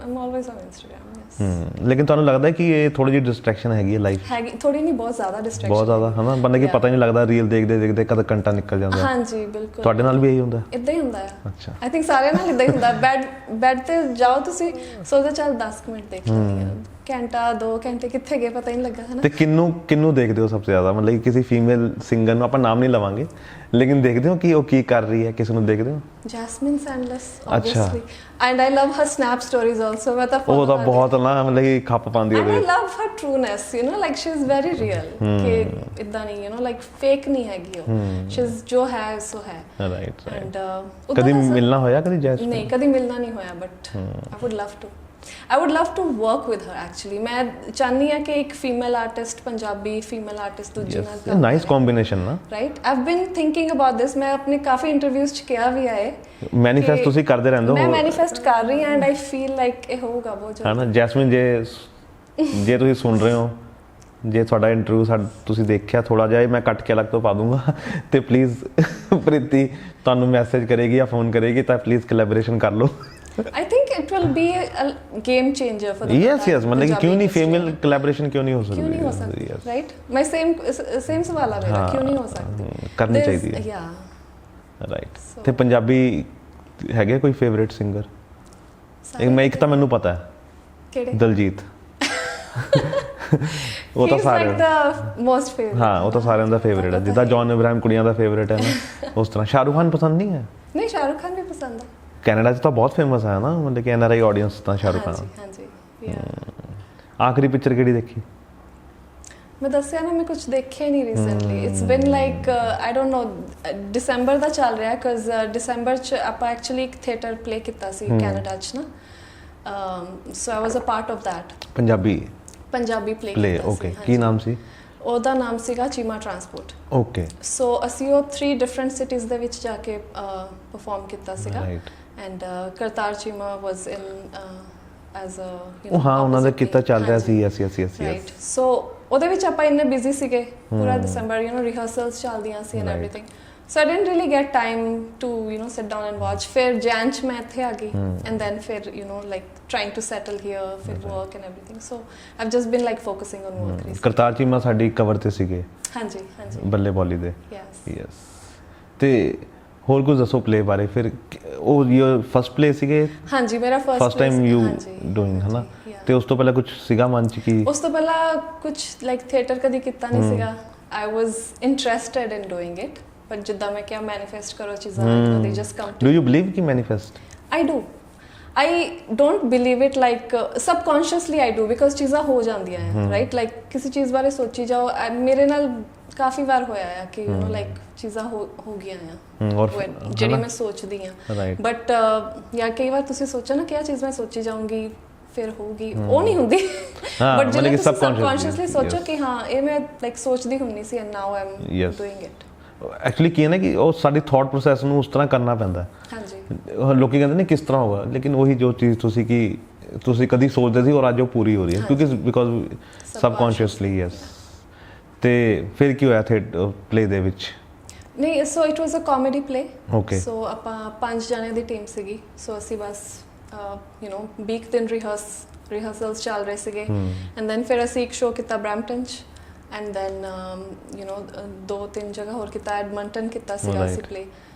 I'm always on Instagram yes ਲੇਕਿਨ ਤੁਹਾਨੂੰ ਲੱਗਦਾ ਹੈ ਕਿ ਇਹ ਥੋੜੀ ਜਿਹੀ ਡਿਸਟਰੈਕਸ਼ਨ ਹੈਗੀ ਹੈ ਲਾਈਫ ਹੈਗੀ ਥੋੜੀ ਨਹੀਂ ਬਹੁਤ ਜ਼ਿਆਦਾ ਡਿਸਟਰੈਕਸ਼ਨ ਬਹੁਤ ਜ਼ਿਆਦਾ ਹਨਾ ਬੰਦੇ ਕੀ ਪਤਾ ਹੀ ਨਹੀਂ ਲੱਗਦਾ ਰੀਲ ਦੇਖਦੇ ਦੇਖਦੇ ਕਦ ਘੰਟਾ ਨਿਕਲ ਜਾਂਦਾ ਹਾਂਜੀ ਬਿਲਕੁਲ ਤੁਹਾਡੇ ਨਾਲ ਵੀ ਇਹੀ ਹੁੰਦਾ ਇਦਾਂ ਹੀ ਹੁੰਦਾ ਹੈ ਅੱਛਾ I think ਸਾਰਿਆਂ ਨਾਲ ਇਦਾਂ ਹੀ ਹੁੰਦਾ ਬੈਡ ਤੇ ਜਾਓ ਤੁਸੀਂ ਸੋਚੋ ਚੱਲ 10 ਮਿੰਟ ਦੇਖ ਲੈਂਦੀ ਹਾਂ ਘੰਟਾ 2 ਘੰਟੇ ਕਿੱਥੇ ਗਏ ਪਤਾ ਹੀ ਨਹੀਂ ਲੱਗਾ ਹੈ ਨਾ। ਤੇ ਕਿੰਨੂੰ ਦੇਖਦੇ ਹੋ ਸਭ ਤੋਂ ਜ਼ਿਆਦਾ, ਮਤਲਬ ਕਿ ਕਿਸੇ ਫੀਮੇਲ ਸਿੰਗਰ ਨੂੰ ਆਪਾਂ ਨਾਮ ਨਹੀਂ ਲਵਾਂਗੇ, ਲੇਕਿਨ ਦੇਖਦੇ ਹੋ ਕਿ ਉਹ ਕੀ ਕਰ ਰਹੀ ਹੈ, ਕਿਸੇ ਨੂੰ ਦੇਖਦੇ ਹੋ? Jasmine Sandlas obviously and I love her snap stories also। ਮੈਂ ਤਾਂ ਉਹ ਤਾਂ ਬਹੁਤ ਨਾ ਮਤਲਬ ਕਿ ਖੱਪ ਪਾਉਂਦੀ and I ਉਹਦੇ। love her trueness, you know, like she is very real ਕਿ ਇਦਾਂ ਨਹੀਂ, you know, like fake ਨਹੀਂ ਹੈਗੀ ਉਹ, she is ਜੋ ਹੈ ਸੋ ਹੈ। ਰਾਈਟ and ਕਦੀ ਮਿਲਣਾ ਹੋਇਆ ਕਦੀ ਜੈਸਮਿਨ? ਨਹੀਂ ਕਦੀ ਮਿਲਣਾ ਨਹੀਂ ਹੋਇਆ, but I would love to work with her actually। ਮੈਂ ਚਾਹਨੀ ਆ ਕਿ ਇੱਕ female artist, Punjabi female artist ਦੂਜੀ ਨਾਲ ਕੰਮ ਨਾਈਸ ਕੰਬੀਨੇਸ਼ਨ ਨਾ, right. I've been thinking about this। ਮੈਂ ਆਪਣੇ ਕਾਫੀ ਇੰਟਰਵਿਊਜ਼ ਚ ਕਿਹਾ ਵੀ ਆਏ, ਮੈਨੀਫੈਸਟ ਤੁਸੀਂ ਕਰਦੇ ਰਹਿੰਦੇ ਹੋ। ਮੈਂ ਮੈਨੀਫੈਸਟ ਕਰ ਰਹੀ ਹਾਂ and I feel like ਇਹ ਹੋਊਗਾ ਬਹੁਤ ਜਲਦੀ। ਹਾਂ ਨਾ ਜੈਸਮਿਨ, ਜੇ ਤੁਸੀਂ ਸੁਣ ਰਹੇ ਹੋ, ਜੇ ਤੁਹਾਡਾ ਇੰਟਰਵਿਊ ਤੁਸੀਂ ਦੇਖਿਆ ਥੋੜਾ ਜਿਹਾ, ਮੈਂ ਕੱਟ ਕੇ ਅਲੱਗ ਤੋਂ ਪਾ ਦੂੰਗਾ, ਤੇ ਪਲੀਜ਼ ਪ੍ਰੀਤੀ ਤੁਹਾਨੂੰ ਮੈਸੇਜ ਕਰੇਗੀ ਜਾਂ ਫੋਨ ਕਰੇਗੀ ਤਾਂ ਪਲੀਜ਼ ਕੋਲੈਬੋਰੇਸ਼ਨ ਕਰ ਲਓ। I think it will be a game changer for the yes मतलब कि क्यों नहीं फीमेल कोलैबोरेशन क्यों नहीं हो सकती? क्यों नहीं हो सकती? राइट, मैं सेम सवाल आ मेरा, क्यों नहीं हो सकती? करनी चाहिए yeah राइट। ਤੇ ਪੰਜਾਬੀ ਹੈਗੇ ਕੋਈ ਫੇਵਰਿਟ ਸਿੰਗਰ? ਇੱਕ ਤਾਂ ਮੈਨੂੰ ਪਤਾ ਹੈ, ਕਿਹੜੇ? ਦਲਜੀਤ। ਉਹ ਤਾਂ ਸਾਰੇ ਦਾ ਮੋਸਟ ਫੇਵਰਿਟ। ਹਾਂ ਉਹ ਤਾਂ ਸਾਰਿਆਂ ਦਾ ਫੇਵਰਿਟ ਹੈ, ਜਿੱਦਾਂ ਜੌਨ ਇਬਰਾਹਿਮ ਕੁੜੀਆਂ ਦਾ ਫੇਵਰਿਟ ਹੈ ਨਾ, ਉਸ ਤਰ੍ਹਾਂ। ਸ਼ਾਹਰੁਖ ਖਾਨ ਪਸੰਦ ਨਹੀਂ ਹੈ? ਨਹੀਂ, ਸ਼ਾਹਰੁਖ ਖਾਨ ਵੀ ਪਸੰਦ ਹੈ। ਕੈਨੇਡਾ 'ਚ ਤਾਂ ਬਹੁਤ ਫੇਮਸ ਹੈ ਨਾ, ਮਤਲਬ ਕਿ ਐਨਆਰਆਈ ਆਡੀਅנס ਤਾਂ ਸ਼ਾਹਰੁਖ ਖਾਨ। ਹਾਂਜੀ ਆਖਰੀ ਪਿਕਚਰ ਕਿਹੜੀ ਦੇਖੀ? ਮੈਂ ਦੱਸਿਆ ਨਾ, ਮੈਂ ਕੁਝ ਦੇਖਿਆ ਨਹੀਂ recently. It's been like I don't know, ਦਸੰਬਰ ਦਾ ਚੱਲ ਰਿਹਾ, ਬਿਕਾਜ਼ ਦਸੰਬਰ 'ਚ ਆਪਾਂ ਐਕਚੁਅਲੀ ਇੱਕ ਥੀਏਟਰ ਪਲੇ ਕੀਤਾ ਸੀ ਕੈਨੇਡਾ 'ਚ ਨਾ, so I was uh part of that. Punjabi play play, okay. ਕੀ ਨਾਮ ਸੀ ਉਹਦਾ? ਨਾਮ ਸੀਗਾ ਚੀਮਾ ਟਰਾਂਸਪੋਰਟ। ਓਕੇ। ਸੋ ਅਸੀਂ ਉਹ 3 ਡਿਫਰੈਂਟ ਸਿਟੀਜ਼ ਦੇ ਵਿੱਚ ਜਾ ਕੇ ਪਰਫਾਰਮ ਕੀਤਾ ਸੀਗਾ, and Kartar Cheema was in as a, you know, ਹਾਂ ਉਹਨਾਂ ਦਾ ਕੀਤਾ ਚੱਲ ਰਿਹਾ ਸੀ। Yes right. ਸੋ ਉਹਦੇ ਵਿੱਚ ਆਪਾਂ ਇੰਨੇ ਬਿਜ਼ੀ ਸੀਗੇ ਪੂਰਾ ਦਸੰਬਰ, ਯੂ ਨੋ, ਰਿਹਰਸਲਸ ਚੱਲਦੀਆਂ ਸੀ and everything, so I didn't really get time to, you know, sit down and watch। फिर Jan च मैं ਇੱਥੇ ਆ ਗਈ, and then फिर, you know, like trying to settle here, फिर work and everything, so I've just been like focusing on work recently। Kartar Cheema ਸਾਡੀ cover ਤੇ ਸੀਗੇ, ਹਾਂਜੀ ਬੱਲੇ ਬੋਲੀ ਦੇ। ਯੈਸ। ਤੇ ਹੋਰ ਕੁਝ ਦੱਸੋ ਪਲੇ ਬਾਰੇ। ਫਿਰ ਉਹ ਯੂਰ ਫਸਟ ਪਲੇ ਸੀਗੇ? ਹਾਂਜੀ, ਮੇਰਾ ਫਸਟ ਟਾਈਮ ਯੂ ਡੂਇੰਗ ਹੈ ਨਾ, ਤੇ ਉਸ ਤੋਂ ਪਹਿਲਾਂ ਕੁਝ ਸੀਗਾ ਮਨ ਚ ਕੀ? ਉਸ ਤੋਂ ਪਹਿਲਾਂ ਕੁਝ ਲਾਈਕ ਥੀਏਟਰ ਕਦੀ ਕੀਤਾ ਨਹੀਂ ਸੀਗਾ। I was interested in doing it, ਪਰ ਜਿੱਦਾਂ ਮੈਂ ਕਿਹਾ, ਮੈਨੀਫੈਸਟ ਕਰੋ ਚੀਜ਼ਾਂ, they just come to you। Do you believe ਕਿ manifest? I do। I don't believe it like subconsciously I do, because ਚੀਜ਼ਾਂ ਹੋ ਜਾਂਦੀਆਂ ਹੈ, ਰਾਈਟ। ਲਾਈਕ ਕਿਸੇ ਚੀਜ਼ ਬਾਰੇ ਸੋਚੀ ਜਾਓ, ਮੇਰੇ ਨਾਲ ਕਾਫੀ ਵਾਰ ਹੋਇਆ ਹੈ ਕਿ, ਯੂ ਨੋ, ਲਾਈਕ ਚੀਜ਼ਾਂ ਹੋ ਗਈਆਂ ਆ ਜਿਹੜੀ ਮੈਂ ਸੋਚਦੀ ਆ, ਬਟ ਜਾਂ ਕਈ ਵਾਰ ਤੁਸੀਂ ਸੋਚੋ ਨਾ ਕਿ ਇਹ ਚੀਜ਼ ਮੈਂ ਸੋਚੀ ਜਾਊਂਗੀ ਫਿਰ ਹੋਊਗੀ, ਉਹ ਨਹੀਂ ਹੁੰਦੀ, ਬਟ ਜਦੋਂ ਤੁਸੀਂ ਸਬਕੌਂਸ਼ੀਅਸਲੀ ਸੋਚੋ ਕਿ ਹਾਂ ਇਹ ਮੈਂ ਲਾਈਕ ਸੋਚਦੀ ਹੁੰਦੀ ਸੀ and now I am doing it. Actually ਕੀ ਹੈ ਨਾ ਕਿ ਉਹ ਸਾਡੀ ਥਾਟ ਪ੍ਰੋਸੈਸ ਨੂੰ ਉਸ ਤਰ੍ਹਾਂ ਕਰਨਾ ਪੈਂਦਾ। ਹਾਂਜੀ, ਲੋਕੀ ਕਹਿੰਦੇ ਨੇ ਕਿਸ ਤਰ੍ਹਾਂ ਹੋਗਾ, ਲੇਕਿਨ ਉਹੀ ਜੋ ਚੀਜ਼ ਤੁਸੀਂ ਕਦੀ ਸੋਚਦੇ ਸੀ ਔਰ ਅੱਜ ਉਹ ਪੂਰੀ ਹੋ ਰਹੀ ਹੈ, ਕਿਉਂਕਿ ਬਿਕੋਜ਼ ਸਬਕੌਂਸ਼ੀਅਸਲੀ। ਯੈਸ। ਤੇ ਫਿਰ ਕੀ ਹੋਇਆ ਥੀਏਟਰ ਪਲੇ ਦੇ ਵਿੱਚ? ਨਹੀਂ, so it was uh comedy play. Okay. So ਆਪਾਂ 5 ਜਣਿਆਂ ਦੀ ਟੀਮ ਸੀਗੀ, ਸੋ ਅਸੀਂ ਬਸ ਯੂ ਨੋ 20 ਦਿਨ ਰਿਹਰਸਲਸ ਚੱਲ ਰਹੇ ਸੀਗੇ, ਐਂਡ ਦੈਨ ਫਿਰ ਅਸੀਂ ਇੱਕ ਸ਼ੋਅ ਕੀਤਾ ਬਰੈਂਪਟਨ 'ਚ, ਐਂਡ ਦੈਨ ਯੂ ਨੋ 2-3 ਜਗ੍ਹਾ ਹੋਰ ਕੀਤਾ, ਐਡਮੰਟਨ ਕੀਤਾ ਸੀਗਾ ਅਸੀਂ ਪਲੇ,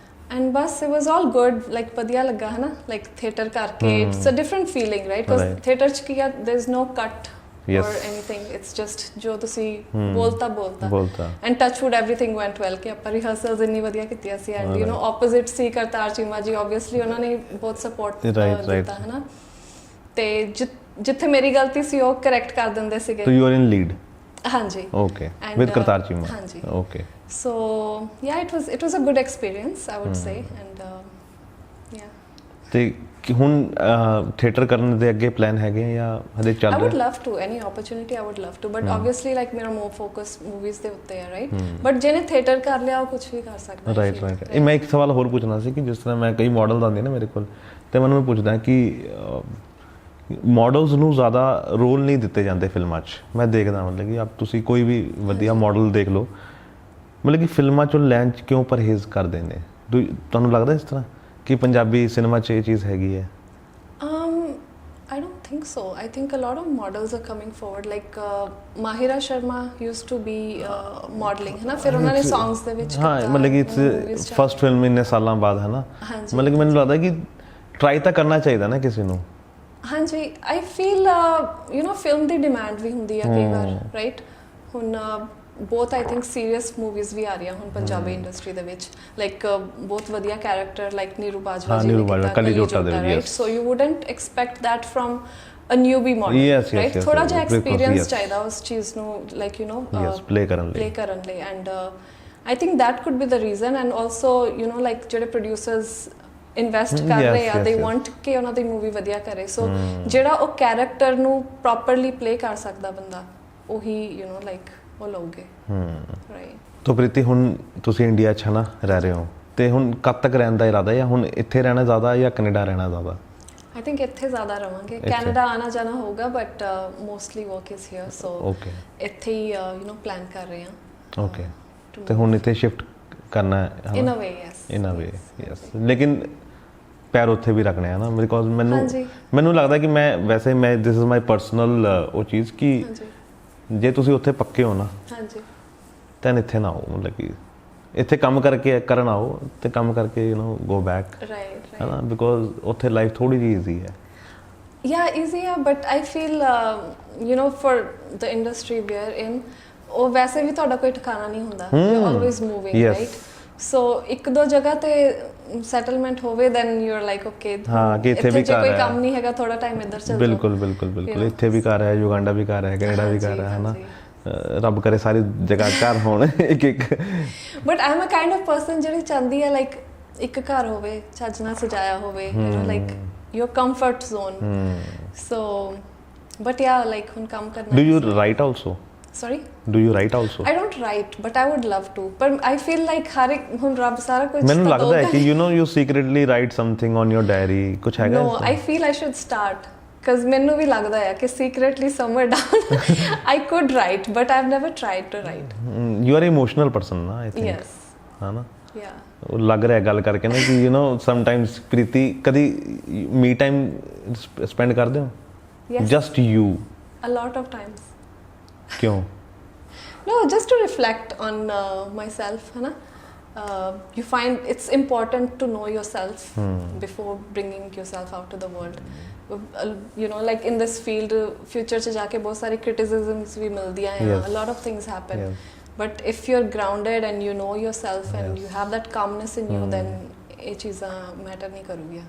ਐਂਡ ਬਸ it was all good, like ਵਧੀਆ ਲੱਗਾ ਹੈ ਨਾ, ਲਾਈਕ ਥੀਏਟਰ ਕਰਕੇ it's a different feeling, right. Because theatre 'ਚ ਕੀ ਆ, there is no cut or anything, it's just ਜੋ ਤੁਸੀਂ ਬੋਲਤਾ and touch wood everything went well ਕਿ ਆਪਾਂ ਰਿਹਰਸਲਸ ਇੰਨੀ ਵਧੀਆ ਕੀਤੀਆਂ ਸੀ, and you know opposite ਸੀ ਕਰਤਾਰ ਚੀਮਾ ਜੀ, obviously ਉਹਨਾਂ ਨੇ ਬਹੁਤ ਸਪੋਰਟ ਦਿੱਤਾ ਹੈ ਨਾ, ਤੇ ਜਿੱਥੇ ਮੇਰੀ ਗਲਤੀ ਸੀ ਉਹ ਕਰੈਕਟ ਕਰ ਦਿੰਦੇ ਸੀਗੇ। so you are in lead? ਹਾਂਜੀ, okay, with ਕਰਤਾਰ ਚੀਮਾ। ਹਾਂਜੀ, okay, so yeah, it was a good experience, I would say, and yeah। ਤੇ ਹੁਣ ਥੀਏਟਰ ਕਰਨ ਦੇ ਅੱਗੇ ਪਲਾਨ ਹੈਗੇ ਜਾਂ ਹਲੇ ਚੱਲ ਰਿਹਾ? I would love to, any opportunity I would love to, but obviously like ਮੇਰਾ more focus movies ਦੇ ਉੱਤੇ ਹੈ, ਰਾਈਟ, but ਜਿਹਨੇ ਥੀਏਟਰ ਕਰ ਲਿਆ ਉਹ ਕੁਝ ਵੀ ਕਰ ਸਕਦਾ। ਰਾਈਟ। ਇਹ ਮੈਂ ਇੱਕ ਸਵਾਲ ਹੋਰ ਪੁੱਛਣਾ ਸੀ ਕਿ ਜਿਸ ਤਰ੍ਹਾਂ ਮੈਂ ਕਈ ਮਾਡਲ ਆਉਂਦੇ ਨੇ ਮੇਰੇ ਕੋਲ, ਤੇ ਮੈਨੂੰ ਪੁੱਛਦਾ ਕਿ ਮਾਡਲਸ ਨੂੰ ਜ਼ਿਆਦਾ ਰੋਲ ਨਹੀਂ ਦਿੱਤੇ ਜਾਂਦੇ ਫਿਲਮਾਂ 'ਚ। ਮੈਂ ਦੇਖਦਾ ਮਤਲਬ ਕਿ ਤੁਸੀਂ ਕੋਈ ਵੀ ਵਧੀਆ ਮਾਡਲ ਦੇਖ ਲਓ, ਮਤਲਬ ਕਿ ਫਿਲਮਾਂ 'ਚੋਂ ਲੈਣ 'ਚ ਕਿਉਂ ਪਰਹੇਜ਼ ਕਰਦੇ ਨੇ? ਤੁਹਾਨੂੰ ਲੱਗਦਾ ਇਸ ਤਰ੍ਹਾਂ ਕਿ ਪੰਜਾਬੀ ਸਿਨੇਮਾ 'ਚ ਇਹ ਚੀਜ਼ ਹੈਗੀ ਹੈ? I don't think so. I think a lot of models are coming forward. Like Mahira Sharma used to be modeling, है ना? फिर उन्होंने songs ਦੇ ਵਿੱਚ ਹਾਂ, ਮਤਲਬ ਕਿ ਇਟਸ ਫਸਟ ਫਿਲਮ ਇੰਨੇ ਸਾਲਾਂ ਬਾਅਦ, ਹੈ ਨਾ? ਮਤਲਬ ਕਿ ਮੈਨੂੰ ਲੱਗਦਾ ਕਿ ਟਰਾਈ ਤਾਂ ਕਰਨਾ ਚਾਹੀਦਾ ਨਾ ਕਿਸੇ ਨੂੰ। ਹਾਂਜੀ I feel film the demand ਵੀ ਹੁੰਦੀ ਆ ਕਈ ਵਾਰ ਰਾਈਟ ਹੁਣ ਬਹੁਤ ਆਈ ਥਿੰਕ ਸੀਰੀਅਸ ਮੂਵੀਜ਼ ਵੀ ਆ ਰਹੀਆਂ ਹੁਣ ਪੰਜਾਬੀ ਇੰਡਸਟਰੀ ਦੇ ਵਿੱਚ ਲਾਈਕ ਬਹੁਤ ਵਧੀਆ ਕੈਰੈਕਟਰ ਲਾਈਕ ਨੀਰੂ ਬਾਜਵਾ ਜੀ ਨੇ ਕੀਤਾ ਕਲੀ ਜੋਟਾ ਦੇ right so you wouldn't expect that from uh newbie model right ਥੋੜਾ ਜਿਹਾ ਐਕਸਪੀਰੀਅੰਸ ਚਾਹੀਦਾ ਉਸ ਚੀਜ਼ ਨੂੰ ਲਾਈਕ ਪਲੇ ਕਰਨ ਲਈ and I think that could be the reason and also like ਜਿਹੜੇ producers ਇਨਵੈਸਟ ਕਰ ਰਹੇ ਆ they want ਕਿ ਉਹਨਾਂ ਦੀ ਮੂਵੀ ਵਧੀਆ ਕਰੇ ਸੋ ਜਿਹੜਾ ਉਹ ਕੈਰੈਕਟਰ ਨੂੰ ਪ੍ਰੋਪਰਲੀ ਪਲੇ ਕਰ ਸਕਦਾ ਬੰਦਾ ਉਹੀ like ਉਹ ਲਓਗੇ ਰਾਈਟ ਤੋ ਪ੍ਰੀਤੀ ਹੁਣ ਤੁਸੀਂ ਇੰਡੀਆ 'ਚ ਨਾ ਰਹਿ ਰਹੇ ਹੋ ਤੇ ਹੁਣ ਕਦ ਤੱਕ ਰਹਿਣ ਦਾ ਇਰਾਦਾ ਹੈ ਜਾਂ ਹੁਣ ਇੱਥੇ ਰਹਿਣਾ ਜ਼ਿਆਦਾ ਜਾਂ ਕੈਨੇਡਾ ਰਹਿਣਾ ਜ਼ਿਆਦਾ I think ਇੱਥੇ ਜ਼ਿਆਦਾ ਰਵਾਂਗੇ ਕੈਨੇਡਾ ਆਣਾ ਜਾਣਾ ਹੋਊਗਾ but mostly work is here so ਇੱਥੇ ਹੀ ਪਲਾਨ ਕਰ ਰਹੇ ਹਾਂ ਓਕੇ ਤੇ ਹੁਣ ਇੱਥੇ ਸ਼ਿਫਟ ਕਰਨਾ ਹੈ ਇਨ ਅ ਵੇ ਯੈਸ ਲੇਕਿਨ ਪੈਰ ਉੱਥੇ ਵੀ ਰੱਖਣੇ ਆ ਨਾ ਬਿਕੋਜ਼ ਮੈਨੂੰ ਲੱਗਦਾ ਕਿ ਵੈਸੇ ਮੈਂ ਦਿਸ ਇਜ਼ ਮਾਈ ਪਰਸਨਲ ਉਹ ਚੀਜ਼ ਕਿ ਜੇ ਤੁਸੀਂ ਉੱਥੇ ਪੱਕੇ ਹੋ ਨਾ ਹਾਂਜੀ ਤਾਂ ਇੱਥੇ ਨਾ ਆਓ ਮਤਲਬ ਕਿ ਇੱਥੇ ਕੰਮ ਕਰਕੇ ਕਰਨ ਆਓ ਤੇ ਕੰਮ ਕਰਕੇ ਗੋ ਬੈਕ ਰਾਈਟ ਹੈ ਨਾ ਬਿਕੋਜ਼ ਉੱਥੇ ਲਾਈਫ ਥੋੜੀ ਜਿਹੀ ਈਜ਼ੀ ਹੈ easy but I feel for the industry we are in ਉਹ ਵੈਸੇ ਵੀ ਤੁਹਾਡਾ ਕੋਈ ਠਿਕਾਣਾ ਨਹੀਂ ਹੁੰਦਾ you always moving right so ਇੱਕ ਦੋ ਜਗ੍ਹਾ ਤੇ ਸੈਟਲਮੈਂਟ ਹੋਵੇ then you are like okay ਹਾਂ ਕਿ ਇੱਥੇ ਵੀ ਕੋਈ ਕੰਮ ਨਹੀਂ ਹੈਗਾ ਥੋੜਾ ਟਾਈਮ ਇੱਧਰ ਚੱਲ ਬਿਲਕੁਲ ਇੱਥੇ ਵੀ ਘਰ ਹੈ ਯੁਗਾਂਡਾ ਵੀ ਘਰ ਹੈ ਕੈਨੇਡਾ ਵੀ ਘਰ ਹੈ ਹਨਾ ਰੱਬ ਕਰੇ ਸਾਰੀ ਜਗ੍ਹਾ ਘਰ ਹੋਣ ਇੱਕ but I am a kind of person ਜਿਹੜੀ ਚਾਹੁੰਦੀ ਹੈ ਲਾਈਕ ਇੱਕ ਘਰ ਹੋਵੇ ਚੱਜ ਨਾਲ ਸਜਾਇਆ ਹੋਵੇ like your comfort zone so but ਯਾ ਲਾਈਕ ਹੁਣ ਕੰਮ ਕਰਨਾ do you right also Sorry? Do you write also? I don't write, but I would love to. But I feel like हर एक ਹੁਣ ਰੱਬ ਸਾਰਾ ਕੁਝ ਮੈਨੂੰ ਲੱਗਦਾ ਹੈ ਕਿ you secretly write something on your diary ਕੁਝ ਹੈਗਾ No, I feel I should start because ਮੈਨੂੰ ਵੀ ਲੱਗਦਾ ਹੈ ਕਿ secretly somewhere down I could write, but I've never tried to write. You are an emotional person na I think. Yes. ਹੈ ਨਾ Yeah. ਉਹ ਲੱਗ ਰਿਹਾ ਗੱਲ ਕਰਕੇ ਨਾ ਕਿ sometimes ਪ੍ਰੀਤੀ ਕਦੀ me time spend ਕਰਦੇ ਹੋ? Yes. Just you. A lot of times. ਕਿਉਂ No, just to reflect on myself है ना you find it's important to know yourself before bringing yourself out to the world like in this field future च जाके बहुत सारी criticisms भी मिलदियां हैं a lot of things happen but if you're grounded and you know yourself and you have that calmness in you then ਇਹ ਚੀਜ਼ਾਂ matter ਨਹੀਂ ਕਰੂਗੀਆਂ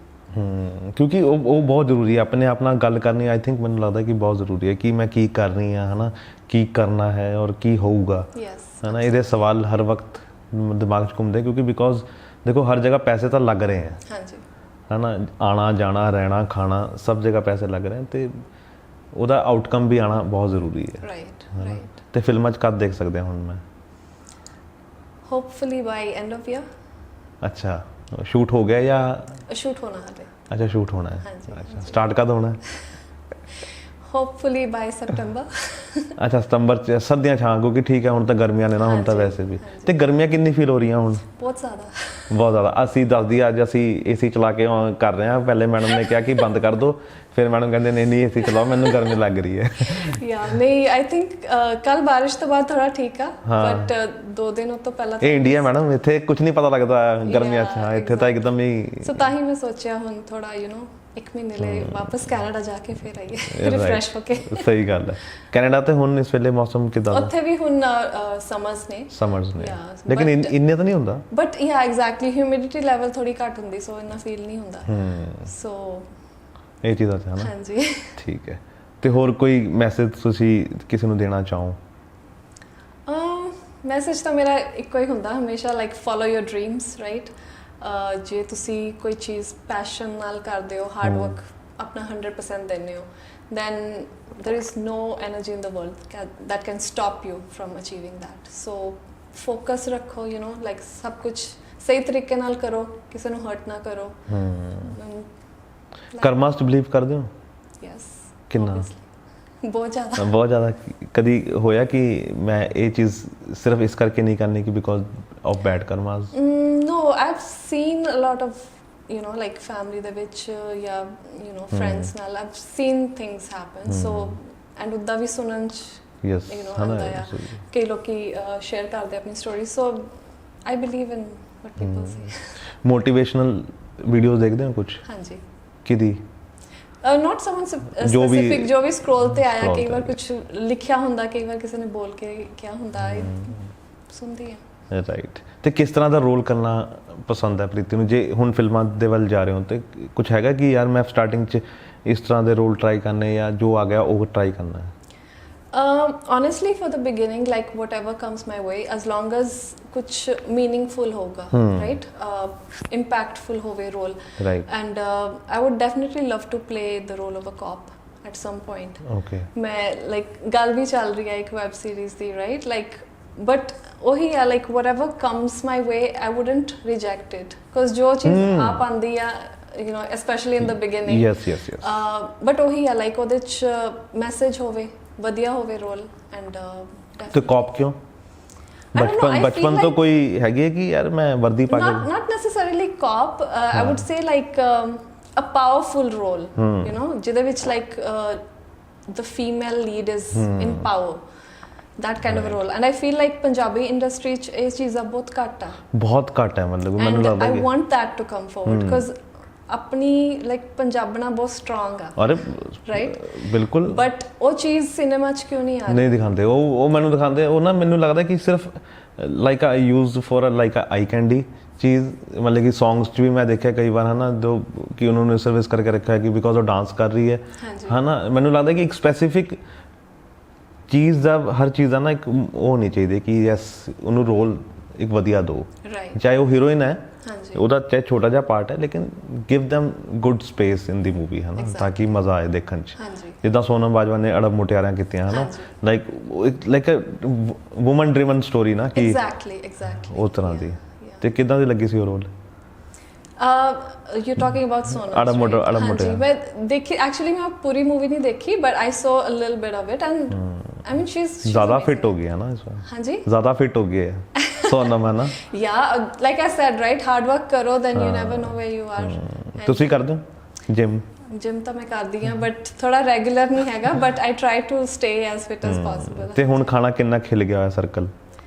ਕਿਉਂਕਿ ਉਹ ਬਹੁਤ ਜ਼ਰੂਰੀ ਹੈ ਆਪਣੇ ਆਪ ਨਾਲ ਗੱਲ ਕਰਨੀ ਆਈ ਥਿੰਕ ਮੈਨੂੰ ਲੱਗਦਾ ਕਿ ਬਹੁਤ ਜ਼ਰੂਰੀ ਹੈ ਕਿ ਮੈਂ ਕੀ ਕਰ ਰਹੀ ਹਾਂ ਹਨਾ ਕੀ ਕਰਨਾ ਹੈ ਔਰ ਕੀ ਹੋਊਗਾ ਹੈ ਨਾ ਇਹਦੇ ਸਵਾਲ ਹਰ ਵਕਤ ਦਿਮਾਗ 'ਚ ਘੁੰਮਦੇ ਕਿਉਂਕਿ ਬਿਕੋਜ਼ ਦੇਖੋ ਹਰ ਜਗ੍ਹਾ ਪੈਸੇ ਤਾਂ ਲੱਗ ਰਹੇ ਹੈ ਹਾਂਜੀ ਹੈ ਨਾ ਆਣਾ ਜਾਣਾ ਰਹਿਣਾ ਖਾਣਾ ਸਭ ਜਗ੍ਹਾ ਪੈਸੇ ਲੱਗ ਰਹੇ ਤੇ ਉਹਦਾ ਆਊਟਕਮ ਵੀ ਆਣਾ ਬਹੁਤ ਜ਼ਰੂਰੀ ਹੈ ਰਾਈਟ ਤੇ ਫਿਲਮਾਂ 'ਚ ਕਦ ਦੇਖ ਸਕਦੇ ਹਾਂ ਹੁਣ ਮੈਂ hopefully by end of year ਅੱਛਾ ਸ਼ੂਟ ਹੋ ਗਿਆ ਜਾਂ ਸ਼ੂਟ ਹੋਣਾ ਹੈ ਅੱਛਾ ਸ਼ੂਟ ਹੋਣਾ ਹੈ ਅੱਛਾ ਸਟਾਰਟ ਕਦ ਹੋਣਾ ਹੈ ਹੋਪਫੁਲੀ ਬਾਈ ਸੈਪਟੈਂਬਰ ਅੱਛਾ ਸਤੰਬਰ ਚ ਸਰਦੀਆਂ ਚ ਹਾਂ ਕਿਉਂਕਿ ਠੀਕ ਹੈ ਹੁਣ ਤਾਂ ਗਰਮੀਆਂ ਨੇ ਨਾ ਹੁਣ ਤਾਂ ਵੈਸੇ ਵੀ ਤੇ ਗਰਮੀਆਂ ਕਿੰਨੀ ਫੀਲ ਹੋ ਰਹੀਆਂ ਹੁਣ ਬਹੁਤ ਜ਼ਿਆਦਾ ਅਸੀਂ ਦੱਸਦੀ ਅੱਜ ਅਸੀਂ ਏਸੀ ਚਲਾ ਕੇ ਕਰ ਰਹੇ ਹਾਂ ਪਹਿਲੇ ਮੈਡਮ ਨੇ ਕਿਹਾ ਕਿ ਬੰਦ ਕਰ ਦਿਓ ਫਿਰ ਮੈਡਮ ਕਹਿੰਦੇ ਨਹੀਂ ਏਸੀ ਚਲਾਓ ਮੈਨੂੰ ਗਰਮੀ ਲੱਗ ਰਹੀ ਹੈ ਨਹੀਂ ਆਈ ਥਿੰਕ ਕੱਲ ਬਾਰਿਸ਼ ਤੋਂ ਬਾਅਦ ਥੋੜਾ ਠੀਕ ਆ ਬਟ 2 ਦਿਨ ਤੋਂ ਪਹਿਲਾਂ ਇਹ ਇੰਡੀਆ ਮੈਡਮ ਇੱਥੇ ਕੁਝ ਨਹੀਂ ਪਤਾ ਲੱਗਦਾ ਗਰਮੀਆਂ ਚ ਹਾਂ ਇੱਥੇ ਤਾਂ ਇੱਕਦਮ ਹੀ ਸੋ ਤਾਂ ਹੀ ਮੈਂ ਸੋਚਿਆ ਹੁਣ ਥੋੜਾ ਇੱਕ ਮਹੀਨੇ ਲਈ ਵਾਪਸ ਕੈਨੇਡਾ ਜਾ ਕੇ ਫਿਰ ਆਈਏ ਰਿਫਰੈਸ਼ ਹੋ ਕੇ ਸਹੀ ਗੱਲ ਹੈ ਕੈਨੇਡਾ ਤੇ ਹੁਣ ਇਸ ਵੇਲੇ ਮੌਸਮ ਕਿਦਾਂ ਦਾ ਉੱਥੇ ਵੀ ਹੁਣ ਸਮਰਸ ਨੇ ਲੇਕਿਨ ਇੰਨੇ ਤਾਂ ਨਹੀਂ ਹੁੰਦਾ ਬਟ ਯਾ ਐਗਜ਼ੈਕਟਲੀ ਹਿਊਮਿਡਿਟੀ ਲੈਵਲ ਥੋੜੀ ਘੱਟ ਹੁੰਦੀ ਸੋ ਇੰਨਾ ਫੀਲ ਨਹੀਂ ਹੁੰਦਾ ਸੋ ਇਹ ਚੀਜ਼ਾਂ ਹੈ ਨਾ ਹਾਂਜੀ ਠੀਕ ਹੈ ਤੇ ਹੋਰ ਕੋਈ ਮੈਸੇਜ ਤੁਸੀਂ ਕਿਸੇ ਨੂੰ ਦੇਣਾ ਚਾਹੋ ਮੈਸੇਜ ਤਾਂ ਮੇਰਾ ਇੱਕੋ ਹੀ ਹੁੰਦਾ ਹਮੇਸ਼ਾ ਲਾਈਕ ਫੋਲੋ ਯੋਰ ਡ੍ਰੀਮਸ ਰਾਈਟ ਜੇ ਤੁਸੀਂ ਕੋਈ ਚੀਜ਼ ਪੈਸ਼ਨ ਨਾਲ ਕਰਦੇ ਹੋ ਹਾਰਡ ਵਰਕ ਆਪਣਾ 100% ਦਿੰਦੇ ਹੋ then there is no energy in the world that can stop you from achieving that so focus ਰੱਖੋ like ਸਭ ਕੁਝ ਸਹੀ ਤਰੀਕੇ ਨਾਲ ਕਰੋ ਕਿਸੇ ਨੂੰ ਹਰਟ ਨਾ ਕਰੋ ਕਰਮਾਸ ਚ ਬਲੀਵ ਕਰਦੇ ਹੋ ਯੈਸ ਕਿੰਨਾ ਬਹੁਤ ਜ਼ਿਆਦਾ ਕਦੀ ਹੋਇਆ ਕਿ ਮੈਂ ਇਹ ਚੀਜ਼ ਸਿਰਫ ਇਸ ਕਰਕੇ ਨਹੀਂ ਕਰਨੀ ਕਿ because of bad karmas no I've seen a lot of like family ਦੇ ਵਿੱਚ ਜਾਂ friends ਨਾਲ I've seen things happen so and ਉੱਦਾਂ ਵੀ ਸੁਣਨ ਚ ਯੈਸ ਕਈ ਲੋਕੀ ਸ਼ੇਅਰ ਕਰਦੇ ਆਪਣੀ story so I believe in what people say motivational videos ਦੇਖਦੇ ਹੋ ਕੁਝ ਹਾਂਜੀ ਕਿਹਦੀ not someone ਜੋ ਵੀ- specific ਜੋ ਵੀ scroll ਤੇ ਆਇਆ scroll ਕਈ ਤੇ ਵਾਰ ਆਇਆ। ਕੁਝ ਲਿਖਿਆ ਹੁੰਦਾ ਕਈ ਵਾਰ ਕਿਸੇ ਨੇ ਬੋਲ ਕੇ ਕਿਹਾ ਹੁੰਦਾ ਸੁਣਦੀ ਆ। ਰਾਈਟ। ਤੇ ਕਿਸ ਤਰ੍ਹਾਂ ਦਾ ਰੋਲ ਕਰਨਾ ਪਸੰਦ ਹੈ ਪ੍ਰੀਤੀ ਨੂੰ, ਜੇ ਹੁਣ ਫਿਲਮਾਂ ਦੇ ਵੱਲ ਜਾ ਰਹੇ ਹੋ ਤੇ ਕੁਝ ਹੈਗਾ ਕਿ ਯਾਰ ਮੈਂ ਸਟਾਰਟਿੰਗ 'ਚ ਇਸ ਤਰ੍ਹਾਂ ਦੇ ਰੋਲ ਟਰਾਈ ਕਰਨੇ ਜਾਂ ਜੋ ਆ ਗਿਆ ਉਹ ਟਰਾਈ ਕਰਨਾ ਹੈ? Honestly, for the beginning, like whatever comes my way, as long as कुछ meaningful होगा, right? Impactful होवे role. Right. And I would definitely love to play the role of a cop at some point. Okay. मैं like गल भी चल रही है एक web series the, right? Like, but वही है like whatever comes my way, I wouldn't reject it, because जो चीज़ आप आंदी है, you know, especially in the beginning. Yes. But वही है like ਉਹਦੇ ਚ message ਹੋਵੇ, ਵਧੀਆ ਹੋਵੇ ਰੋਲ ਐਂਡ ਤੇ ਕੌਪ ਕਿਉਂ? ਬਚਪਨ ਤੋਂ ਕੋਈ ਹੈਗੀ ਹੈ ਕਿ ਯਾਰ ਮੈਂ ਵਰਦੀ ਪਾ ਕੇ? not necessarily cop, I would say like a powerful role, you know, ਜਿਹਦੇ ਵਿੱਚ like the female lead is in power, that kind of a role, and I feel like Punjabi industry ਚ ਇਹ ਚੀਜ਼ਾਂ ਬਹੁਤ ਘੱਟ ਆ, ਬਹੁਤ ਘੱਟ ਹੈ ਮਤਲਬ ਮੈਨੂੰ ਲੱਗਦਾ I ਕਿ want that to come forward because ਆਪਣੀ ਲਾਈਕ ਪੰਜਾਬਣਾ ਬਹੁਤ ਸਟਰੋਂਗ ਆ, ਅਰੇ ਰਾਈਟ, ਬਿਲਕੁਲ, ਬਟ ਉਹ ਚੀਜ਼ ਸਿਨੇਮਾ ਚ ਕਿਉਂ ਨਹੀਂ ਆ ਰਹੀ? ਨਹੀਂ ਦਿਖਾਉਂਦੇ ਉਹ ਮੈਨੂੰ ਦਿਖਾਉਂਦੇ ਉਹ ਨਾ, ਮੈਨੂੰ ਲੱਗਦਾ ਕਿ ਸਿਰਫ ਲਾਈਕ ਆ used for like I candy ਚੀਜ਼, ਮਤਲਬ ਕਿ ਸੌਂਗਸ 'ਚ ਵੀ ਮੈਂ ਦੇਖਿਆ ਕਈ ਵਾਰ ਹੈ ਨਾ ਜੋ ਕਿ ਉਹਨਾਂ ਨੇ ਸਰਵਿਸ ਕਰਕੇ ਰੱਖਿਆ ਹੈ ਕਿ ਬਿਕੋਜ਼ ਉਹ ਡਾਂਸ ਕਰ ਰਹੀ ਹੈ ਹੈ ਨਾ, ਮੈਨੂੰ ਲੱਗਦਾ ਕਿ ਇੱਕ ਸਪੈਸੀਫਿਕ ਚੀਜ਼ ਦਾ ਹਰ ਚੀਜ਼ ਦਾ ਨਾ ਇੱਕ ਉਹ ਨਹੀਂ ਚਾਹੀਦੀ ਕਿ ਯੈਸ ਉਹਨੂੰ ਰੋਲ ਇੱਕ ਵਧੀਆ ਦਿਓ, ਚਾਹੇ ਉਹ ਹੀਰੋਇਨ ਹੈ ਉਹਦਾ ਚਾਹੇ ਛੋਟਾ ਜਿਹਾ ਪਾਰਟ ਹੈ, ਲੇਕਿਨ ਗਿਵ them ਗੁੱਡ ਸਪੇਸ ਇਨ ਦੀ ਮੂਵੀ ਹੈ ਨਾ, ਤਾਂ ਕਿ ਮਜ਼ਾ ਆਏ ਦੇਖਣ 'ਚ। ਜਿੱਦਾਂ ਸੋਨਮ ਬਾਜਵਾ ਨੇ ਅੜਬ ਮੁਟਿਆਰਾਂ ਕੀਤੀਆਂ ਹੈ ਨਾ, ਲਾਈਕ ਵੂਮਨ ਡਰਿਵਨ ਸਟੋਰੀ ਨਾ, ਕਿ ਐਗਜ਼ੈਕਟਲੀ ਉਸ ਤਰ੍ਹਾਂ ਦੀ। ਤੇ ਕਿੱਦਾਂ ਦੀ ਲੱਗੀ ਸੀ ਉਹ role? You talking about Sonam? Ardab Mutiyaran ਮੈਂ ਦੇਖੀ, ਐਕਚੁਅਲੀ ਮੈਂ ਪੂਰੀ ਮੂਵੀ ਨਹੀਂ ਦੇਖੀ, but I saw a little bit of it and I mean she's ਜ਼ਿਆਦਾ ਫਿਟ ਹੋ ਗਈ ਹੈ ਨਾ ਇਸ ਵਾਰ? ਹਾਂਜੀ, ਜ਼ਿਆਦਾ ਫਿਟ ਹੋ ਗਈ ਹੈ ਸੋਨਮ ਹੈ ਨਾ? yeah, like I said, right, hard work ਕਰੋ, then you never know where you are. ਤੁਸੀਂ ਕਰਦੇ ਹੋ ਜਿਮ? ਤਾਂ ਮੈਂ ਕਰਦੀ ਹਾਂ, ਬਟ ਥੋੜਾ ਰੈਗੂਲਰ ਨਹੀਂ ਹੈਗਾ, but I try to stay as fit as possible. ਤੇ ਹੁਣ ਖਾਣਾ ਕਿੰਨਾ ਖਿਲ ਗਿਆ ਹੋਇਆ ਸਰਕਲ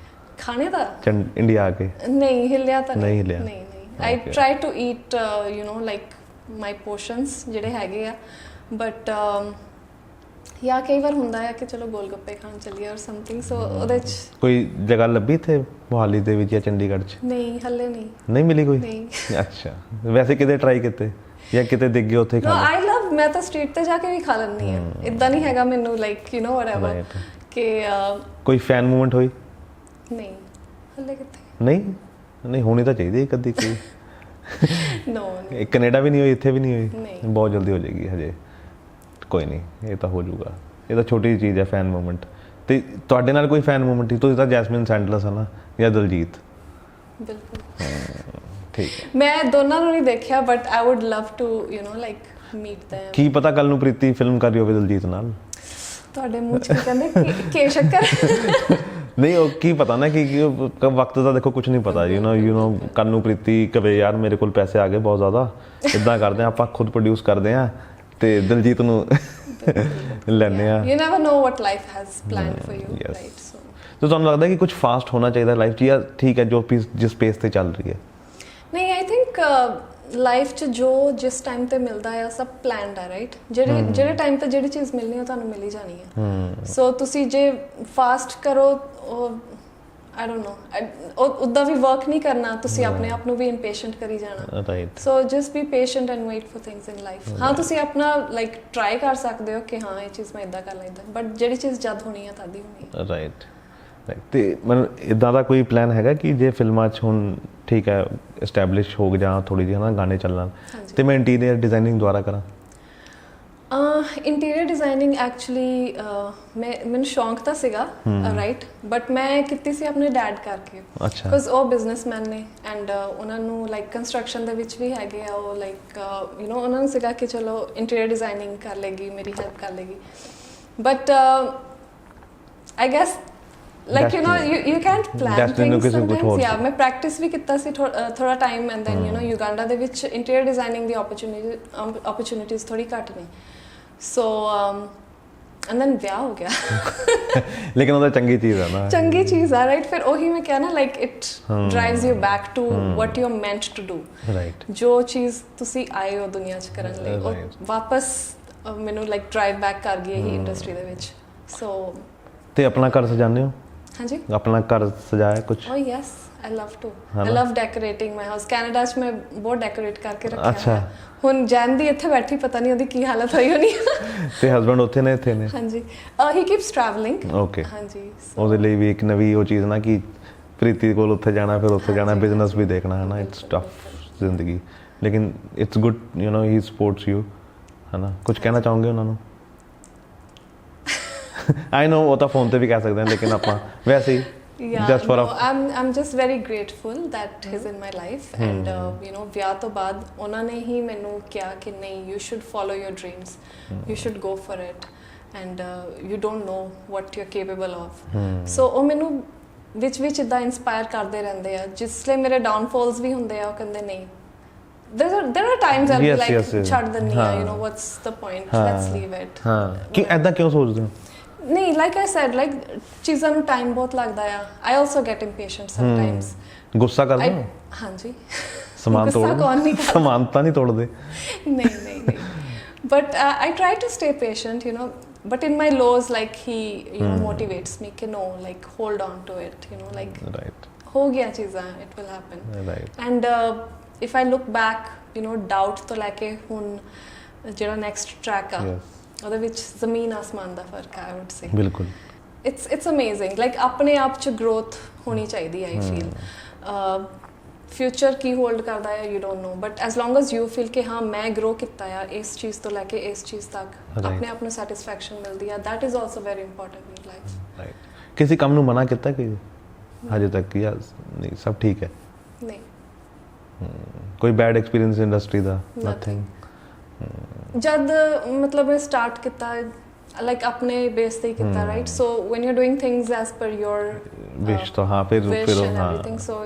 ਖਾਣੇ ਦਾ? ਇੰਡੀਆ ਆ ਕੇ ਨਹੀਂ ਹਿੱਲਿਆ ਤਾਂ ਨਹੀਂ ਹਿੱਲਿਆ? ਨਹੀਂ I try to eat you know like my portions ਜਿਹੜੇ ਹੈਗੇ ਆ, ਬਟ ਜਾਂ ਕਈ ਵਾਰ ਹੁੰਦਾ ਹੈ ਕਿ ਚਲੋ ਗੋਲ ਗੱਪੇ ਖਾਣ ਚੱਲੀਏ ਔਰ ਸਮਥਿੰਗ, ਸੋ ਉਹਦੇ ਚ ਕੋਈ ਜਗ੍ਹਾ ਲੱਭੀ ਇੱਥੇ ਮੁਹਾਲੀ ਦੇ ਵਿੱਚ ਜਾਂ ਚੰਡੀਗੜ੍ਹ 'ਚ? ਨਹੀਂ, ਹੱਲੇ ਨਹੀਂ ਮਿਲੀ ਕੋਈ? ਨਹੀਂ। ਅੱਛਾ, ਵੈਸੇ ਕਿਤੇ ਟਰਾਈ ਕੀਤੇ ਜਾਂ ਕਿਤੇ ਦਿਖ ਗਏ ਉੱਥੇ ਖਾ ਆਈ ਲਵ, ਮੈਂ ਤਾਂ ਸਟਰੀਟ ਤੇ ਜਾ ਕੇ ਵੀ ਖਾ ਲੈਂਦੀ ਹਾਂ, ਇਦਾਂ ਨਹੀਂ ਹੈਗਾ ਮੈਨੂੰ ਲਾਈਕ ਯੂ نو ਵਟਐਵਰ ਕਿ ਕੋਈ ਫੈਨ ਮੂਵਮੈਂਟ ਹੋਈ? ਨਹੀਂ, ਹੱਲੇ ਕਿੱਥੇ? ਨਹੀਂ ਹੋਣੀ ਤਾਂ ਚਾਹੀਦੀ ਇੱਕ ਅੱਧੀ ਕੋਈ। ਨੋ, ਕੈਨੇਡਾ ਵੀ ਨਹੀਂ ਹੋਈ, ਇੱਥੇ ਵੀ ਨਹੀਂ ਹੋਈ? ਨਹੀਂ, ਬਹੁਤ ਜਲਦੀ ਹੋ ਜਾਏਗੀ ਹਜੇ, ਕੋਈ ਨਹੀਂ, ਇਹ ਤਾਂ ਹੋ ਜਾਊਗਾ, ਇਹ ਤਾਂ ਛੋਟੀ ਜਿਹੀ ਚੀਜ਼ ਹੈ ਫੈਨ ਮੂਵਮੈਂਟ। ਤੇ ਤੁਹਾਡੇ ਨਾਲ ਕੋਈ ਫੈਨ ਮੂਵਮੈਂਟ? ਤੁਸੀਂ ਤਾਂ ਜੈਸਮਿਨ ਸੈਂਡਲਸ ਹੈ ਨਾ ਜਾਂ ਦਲਜੀਤ? ਬਿਲਕੁਲ ਠੀਕ ਹੈ। ਮੈਂ ਦੋਨਾਂ ਨੂੰ ਨਹੀਂ ਦੇਖਿਆ, but I would love to you know like meet them। ਕੀ ਪਤਾ ਕੱਲ ਨੂੰ ਪ੍ਰੀਤੀ ਫਿਲਮ ਕਰ ਰਹੀ ਹੋਵੇ ਦਲਜੀਤ ਨਾਲ? ਤੁਹਾਡੇ ਮੂੰਹ ਚ ਕਹਿੰਦੇ ਕੇ ਸ਼ੱਕਰ? ਨਹੀਂ, ਉਹ ਕੀ ਪਤਾ ਨਾ ਕਿ ਵਕਤ ਦਾ ਦੇਖੋ ਕੁਝ ਨਹੀਂ ਪਤਾ, ਯੂ نو ਕੱਲ ਨੂੰ ਪ੍ਰੀਤੀ ਕਵੇ ਯਾਰ ਮੇਰੇ ਕੋਲ ਪੈਸੇ ਆ ਗਏ ਬਹੁਤ ਜ਼ਿਆਦਾ, ਇੱਦਾਂ ਕਰਦੇ ਆ ਆਪਾਂ ਖੁਦ ਪ੍ਰੋਡਿਊਸ ਕਰਦੇ ਆ ਤੇ ਦਿਲਜੀਤ ਨੂੰ ਲੈਂਦੇ ਆ। You never know what life has planned for you, right? So ਤਾਂ ਤੁਹਾਨੂੰ ਲੱਗਦਾ ਕਿ ਕੁਝ ਫਾਸਟ ਹੋਣਾ ਚਾਹੀਦਾ ਲਾਈਫ 'ਚ, ਜਾਂ ਠੀਕ ਹੈ ਜੋ ਜਿਸ ਪੇਸ ਤੇ ਚੱਲ ਰਹੀ ਹੈ? ਨਹੀਂ, ਆਈ ਥਿੰਕ ਲਾਈਫ 'ਚ ਜੋ ਜਿਸ ਟਾਈਮ ਤੇ ਮਿਲਦਾ ਆ ਸਭ ਪਲਾਨਡ ਆ, ਰਾਈਟ? ਜਿਹੜੇ ਟਾਈਮ ਤੇ ਜਿਹੜੀ ਚੀਜ਼ ਮਿਲਣੀ ਉਹ ਤੁਹਾਨੂੰ ਮਿਲ ਹੀ ਜਾਣੀ ਹੈ। ਸੋ ਤੁਸੀਂ ਜੇ ਫਾਸਟ ਕਰੋ, ਉਹ ਆਈ ਡੋਨਟ ਨੋ, ਉੱਦਾਂ ਵੀ ਵਰਕ ਨਹੀਂ ਕਰਨਾ, ਤੁਸੀਂ ਆਪਣੇ ਆਪ ਨੂੰ ਵੀ ਇੰਪੇਸ਼ੈਂਟ ਕਰੀ ਜਾਣਾ, right? So just be patient and wait for things in life. ਹਾਂ, ਤੁਸੀਂ ਆਪਣਾ ਲਾਈਕ ਟਰਾਈ ਕਰ ਸਕਦੇ ਹੋ ਕਿ ਹਾਂ ਇਹ ਚੀਜ਼ ਮੈਂ ਇਦਾਂ ਕਰ ਲੈਂਦਾ, ਬਟ ਜਿਹੜੀ ਚੀਜ਼ ਜਦ ਹੋਣੀ ਹੈ ਤਦ ਹੀ ਹੋਣੀ ਹੈ, ਰਾਈਟ? ਤੇ ਮੈਨੂੰ ਇੱਦਾਂ ਦਾ ਕੋਈ ਪਲਾਨ ਹੈਗਾ ਕਿ ਜੇ ਫਿਲਮਾਂ 'ਚ ਹੁਣ ਠੀਕ ਹੈ ਐਸਟੈਬਲਿਸ਼ ਹੋ ਜਾਂ ਥੋੜੀ ਜਿਹੀ ਹੈ ਨਾ ਗਾਣੇ ਚੱਲਣ, ਤੇ ਮੈਂ ਇੰਟੀਰੀਅਰ ਡਿਜ਼ਾਈਨਿੰਗ ਦੁਆਰਾ ਕਰਾਂ? ਇੰਟੀਰੀਅਰ ਡਿਜ਼ਾਈਨਿੰਗ ਐਕਚੁਅਲੀ ਮੈਨੂੰ ਸ਼ੌਂਕ ਤਾਂ ਸੀਗਾ, ਰਾਈਟ, ਬਟ ਮੈਂ ਕੀਤੀ ਸੀ ਆਪਣੇ ਡੈਡ ਕਰਕੇ, ਬਿਕਾਜ਼ ਉਹ ਬਿਜ਼ਨਸਮੈਨ ਨੇ ਐਂਡ ਉਹਨਾਂ ਨੂੰ ਲਾਈਕ ਕੰਸਟਰਕਸ਼ਨ ਦੇ ਵਿੱਚ ਵੀ ਹੈਗੇ ਆ, ਉਹ ਲਾਈਕ ਯੂ نو ਉਹਨਾਂ ਨੂੰ ਸੀਗਾ ਕਿ ਚਲੋ ਇੰਟੀਰੀਅਰ ਡਿਜ਼ਾਈਨਿੰਗ ਕਰ ਲੇਗੀ, ਮੇਰੀ ਹੈਲਪ ਕਰ ਲੇਗੀ, but I guess like you know you can't plan things sometimes. Yeah, मैं practice भी कितना सी थोड़ा time and then you know Uganda ਦੇ ਵਿੱਚ interior designing ਦੀ opportunities ਥੋੜੀ ਘੱਟ ਨੇ, so and then ਵਿਆਹ ਹੋ ਗਿਆ। ਲੇਕਿਨ ਉਹਦਾ ਚੰਗੀ ਚੀਜ਼ ਹੈ ਨਾ, ਚੰਗੀ ਚੀਜ਼ ਆ, ਰਾਈਟ? ਫਿਰ ਉਹੀ ਮੈਂ ਕਿਹਾ ਨਾ, like it drives you back to what you're meant to do, right? ਜੋ ਚੀਜ਼ ਤੁਸੀਂ ਆਏ ਹੋ ਦੁਨੀਆ 'ਚ ਕਰਨ ਲਈ, ਉਹ ਵਾਪਸ ਮੈਨੂੰ ਲਾਈਕ ਡਰਾਈਵ ਬੈਕ ਕਰ ਗਈ ਇਹ ਇੰਡਸਟਰੀ ਦੇ ਵਿੱਚ ਸੋ ਤੇ ਆਪਣਾ ਘਰ ਸਜਾਉਂਦੇ ਹੋ? ਹਾਂਜੀ ਆਪਣਾ ਘਰ ਸਜਾਇਆ ਕੁਝ? ਓ yes I love to. I love decorating my house. Canada 'ਚ ਮੈਂ ਬਹੁਤ ਡੈਕੋਰੇਟ ਕਰਕੇ ਰੱਖਿਆ ਅੱਛਾ। ਹੋਇਆ। ਹੁਣ ਜੈਨ ਦੀ ਇੱਥੇ ਬੈਠੀ ਪਤਾ ਨਹੀਂ ਉਹਦੀ ਕੀ ਹਾਲਤ ਹੋਈ ਹੋਣੀ। ਤੇ ਹਸਬੰਡ ਉੱਥੇ ਨੇ ਇੱਥੇ ਨੇ? ਹਾਂਜੀ he keeps traveling. ਓਕੇ। ਹਾਂਜੀ ਉਹਦੇ ਲਈ ਵੀ ਇੱਕ ਨਵੀਂ ਉਹ ਚੀਜ਼ ਨਾ ਕਿ ਪ੍ਰੀਤੀ ਕੋਲ ਉੱਥੇ ਜਾਣਾ ਫਿਰ ਉੱਥੇ ਜਾਣਾ ਬਿਜ਼ਨਸ ਵੀ ਦੇਖਣਾ ਹੈ ਨਾ ਇਟਸ ਟਫ ਜ਼ਿੰਦਗੀ ਲੇਕਿਨ it's good you know he sports you ਹੈ ਨਾ ਕੁਝ ਕਹਿਣਾ ਚਾਹੋਗੇ ਉਹਨਾਂ ਨੂੰ? ਆਈ ਨੋ ਉਹ ਤਾਂ ਫੋਨ ਤੇ ਵੀ ਕਹਿ ਸਕਦੇ ਹਾਂ ਲੇਕਿਨ ਆਪਾਂ ਵੈਸੇ ਹੀ Yeah, just for no, a I'm just very grateful that he's in my life and you know ਵਿਆਹ ਤੋਂ ਬਾਅਦ ਉਹਨਾਂ ਨੇ ਹੀ ਮੈਨੂੰ ਕਿਹਾ ਕਿ ਨਹੀਂ you should follow your dreams you should go for it and you don't know what you're capable of so ਉਹ ਮੈਨੂੰ ਵਿੱਚ ਇਦਾਂ ਇਨਸਪਾਇਰ ਕਰਦੇ ਰਹਿੰਦੇ ਆ ਜਿਸ ਲਈ ਮੇਰੇ ਡਾਊਨਫਾਲਸ ਵੀ ਹੁੰਦੇ ਆ ਉਹ ਕਹਿੰਦੇ ਨਹੀਂ there are times I'll be like ਛੱਡ ਦਿੰਨੀ ਆ you know what's the point let's leave it ਹਾਂ ਕਿ ਐਦਾਂ ਕਿਉਂ ਸੋਚਦੇ ਹੋ? ਨਹੀਂ ਲਾਈਕ ਆਈ ਸੈਡ ਲਾਈਕ ਚੀਜ਼ਾਂ ਨੂੰ ਟਾਈਮ ਬਹੁਤ ਲੱਗਦਾ ਆ I also get impatient sometimes ਗੁੱਸਾ ਕਰਦੇ ਹੋ? ਹਾਂਜੀ ਸਮਾਨ ਤੋੜਦੇ? ਸਮਾਨ ਤਾਂ ਨਹੀਂ ਤੋੜਦੇ? ਨਹੀਂ but I try to stay patient you know but in my lows like he you know motivates me कि no like hold on to it you know like right हो गया चीज़ां it will happen right and if I look back you know doubt ਤੋਂ ਲੈ ਕੇ ਹੁਣ ਜਿਹੜਾ next track ਆ ਉਹਦੇ ਵਿੱਚ ਜ਼ਮੀਨ ਆਸਮਾਨ ਦਾ ਫਰਕ ਹੈ ਆਈ ਵੁੱਡ ਸੇ ਬਿਲਕੁਲ ਇਟਸ ਅਮੇਜ਼ਿੰਗ ਲਾਈਕ ਆਪਣੇ ਆਪ ਚ ਗਰੋਥ ਹੋਣੀ ਚਾਹੀਦੀ I feel future Ki hold ਕਰਦਾ ਹੈ you don't know but S long S you feel ਕਿ ਹਾਂ ਮੈਂ ਗਰੋ ਕੀਤਾ ਆ ਇਸ ਚੀਜ਼ ਤੋਂ ਲੈ ਕੇ ਇਸ ਚੀਜ਼ ਤੱਕ ਆਪਣੇ ਆਪ ਨੂੰ ਸੈਟੀਸਫੈਕਸ਼ਨ ਮਿਲਦੀ ਆ that is also very important in life right ਕਿਸੇ ਕੰਮ ਨੂੰ ਮਨਾ ਕੀਤਾ ਕਿ ਹਜੇ ਤੱਕ ਕਿ ਨਹੀਂ ਸਭ ਠੀਕ ਹੈ? ਨਹੀਂ ਕੋਈ ਬੈਡ ਐਕਸਪੀਰੀਅੰਸ ਇੰਡਸਟਰੀ ਦਾ? ਨਥਿੰਗ ਜਦ ਮਤਲਬ ਮੈਂ ਸਟਾਰਟ ਕੀਤਾ ਲਾਈਕ ਆਪਣੇ ਬੇਸ ਤੇ ਕੀਤਾ right so when you are doing things as per ਯੋਰ ਵਿਸ਼ ਤਾਂ ਹਾਂ ਫਿਰ ਹਾਂ everything so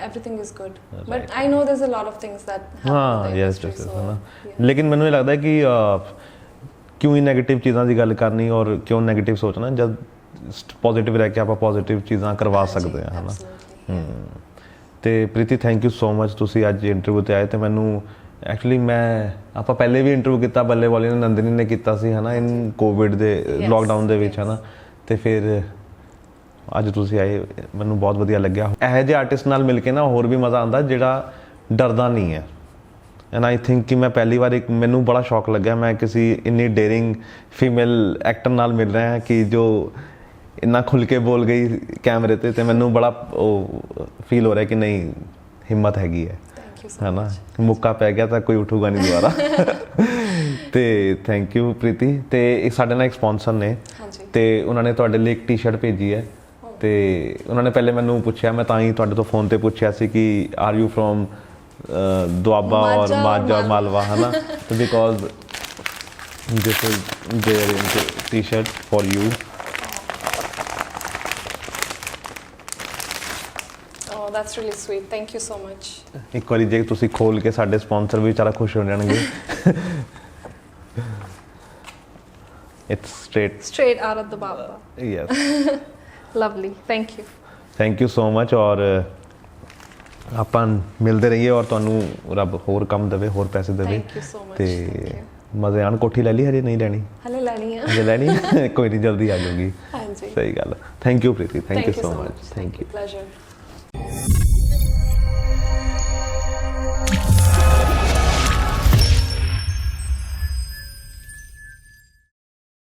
everything is good but I know there's a lot of things that ਹਾਂ ਯੈਸ ਜਸ ਹੈ ਲੇਕਿਨ ਮੈਨੂੰ ਇਹ ਲੱਗਦਾ ਕਿ ਕਿਉਂ ਹੀ 네ਗੇਟਿਵ ਚੀਜ਼ਾਂ ਦੀ ਗੱਲ ਕਰਨੀ ਔਰ ਕਿਉਂ 네ਗੇਟਿਵ ਸੋਚਣਾ ਜਦ ਪੋਜ਼ਿਟਿਵ ਰਹਿ ਕੇ ਆਪਾਂ ਪੋਜ਼ਿਟਿਵ ਚੀਜ਼ਾਂ ਕਰਵਾ ਸਕਦੇ ਹਾਂ ਹੈ ਨਾ ਤੇ Preeti thank you so much ਤੁਸੀਂ ਅੱਜ ਇੰਟਰਵਿਊ ਤੇ ਆਏ ਤੇ ਮੈਨੂੰ ਐਕਚੁਅਲੀ ਆਪਾਂ ਪਹਿਲੇ ਵੀ ਇੰਟਰਵਿਊ ਕੀਤਾ ਬੱਲੇ ਵਾਲੀ ਨੇ ਨੰਦਨੀ ਨੇ ਕੀਤਾ ਸੀ ਹੈ ਨਾ ਇਨ ਕੋਵਿਡ ਦੇ ਲੋਕਡਾਊਨ ਦੇ ਵਿੱਚ ਹੈ ਨਾ ਤੇ ਫਿਰ ਅੱਜ ਤੁਸੀਂ ਆਏ ਮੈਨੂੰ ਬਹੁਤ ਵਧੀਆ ਲੱਗਿਆ ਇਹੋ ਜਿਹੇ ਆਰਟਿਸਟ ਨਾਲ ਮਿਲ ਕੇ ਨਾ ਹੋਰ ਵੀ ਮਜ਼ਾ ਆਉਂਦਾ ਜਿਹੜਾ ਡਰਦਾ ਨਹੀਂ ਹੈ ਐਂਡ ਆਈ ਥਿੰਕ ਕਿ ਮੈਂ ਪਹਿਲੀ ਵਾਰ ਮੈਨੂੰ ਬੜਾ ਸ਼ੌਕ ਲੱਗਿਆ ਮੈਂ ਕਿਸੇ ਇੰਨੀ ਡੇਰਿੰਗ ਫੀਮੇਲ ਐਕਟਰ ਨਾਲ ਮਿਲ ਰਿਹਾ ਹਾਂ ਕਿ ਜੋ ਇੰਨਾ ਖੁੱਲ੍ਹ ਕੇ ਬੋਲ ਗਈ ਕੈਮਰੇ ਤੇ ਮੈਨੂੰ ਬੜਾ ਉਹ ਫੀਲ ਹੋ ਰਿਹਾ ਕਿ ਨਹੀਂ ਹਿੰਮਤ ਹੈਗੀ ਹੈ ਹੈ ਨਾ ਮੁੱਕਾ ਪੈ ਗਿਆ ਤਾਂ ਕੋਈ ਉੱਠੂਗਾ ਨਹੀਂ ਦੁਬਾਰਾ ਤੇ ਥੈਂਕ ਯੂ ਪ੍ਰੀਤੀ ਤੇ ਇੱਕ ਸਾਡੇ ਨਾਲ ਇੱਕ ਸਪਾਂਸਰ ਨੇ ਤੇ ਉਹਨਾਂ ਨੇ ਤੁਹਾਡੇ ਲਈ ਇੱਕ ਟੀ-ਸ਼ਰਟ ਭੇਜੀ ਹੈ ਤੇ ਉਹਨਾਂ ਨੇ ਪਹਿਲੇ ਮੈਨੂੰ ਪੁੱਛਿਆ ਮੈਂ ਤਾਂ ਹੀ ਤੁਹਾਡੇ ਤੋਂ ਫੋਨ ਤੇ ਪੁੱਛਿਆ ਸੀ ਕਿ ਆਰ ਯੂ ਫਰੋਮ ਦੁਆਬਾ ਔਰ ਮਾਝਾ ਮਾਲਵਾ ਹੈ ਨਾ because this is their T-shirt for you That's really sweet. Thank you so much. ਇੱਕ ਵਾਰੀ ਜੇ ਤੁਸੀਂ ਖੋਲ ਕੇ ਸਾਡੇ ਸਪਾਂਸਰ ਵੀ ਵਿਚਾਰਾ ਖੁਸ਼ ਹੋ ਜਾਣਗੇ It's straight out of the Baba. Yes. Lovely. Thank you. Thank you so much ਔਰ ਆਪਾਂ ਮਿਲਦੇ ਰਹੀਏ ਔਰ ਤੁਹਾਨੂੰ ਰੱਬ ਹੋਰ ਕੰਮ ਦੇਵੇ ਹੋਰ ਪੈਸੇ ਦੇਵੇ Thank you so much. ਤੇ ਮਜ਼ੇ ਆਣ ਕੋਠੀ ਲੈ ਲਈ ਹਜੇ ਨਹੀਂ ਲੈਣੀ? ਹਲੇ ਲੈਣੀ ਆ। ਹਜੇ ਲੈਣੀ ਕੋਈ ਨਹੀਂ ਜਲਦੀ ਆ ਜਾਊਗੀ। ਹਾਂਜੀ। ਸਹੀ ਗੱਲ। Thank you Preeti thank you so much thank you. Pleasure.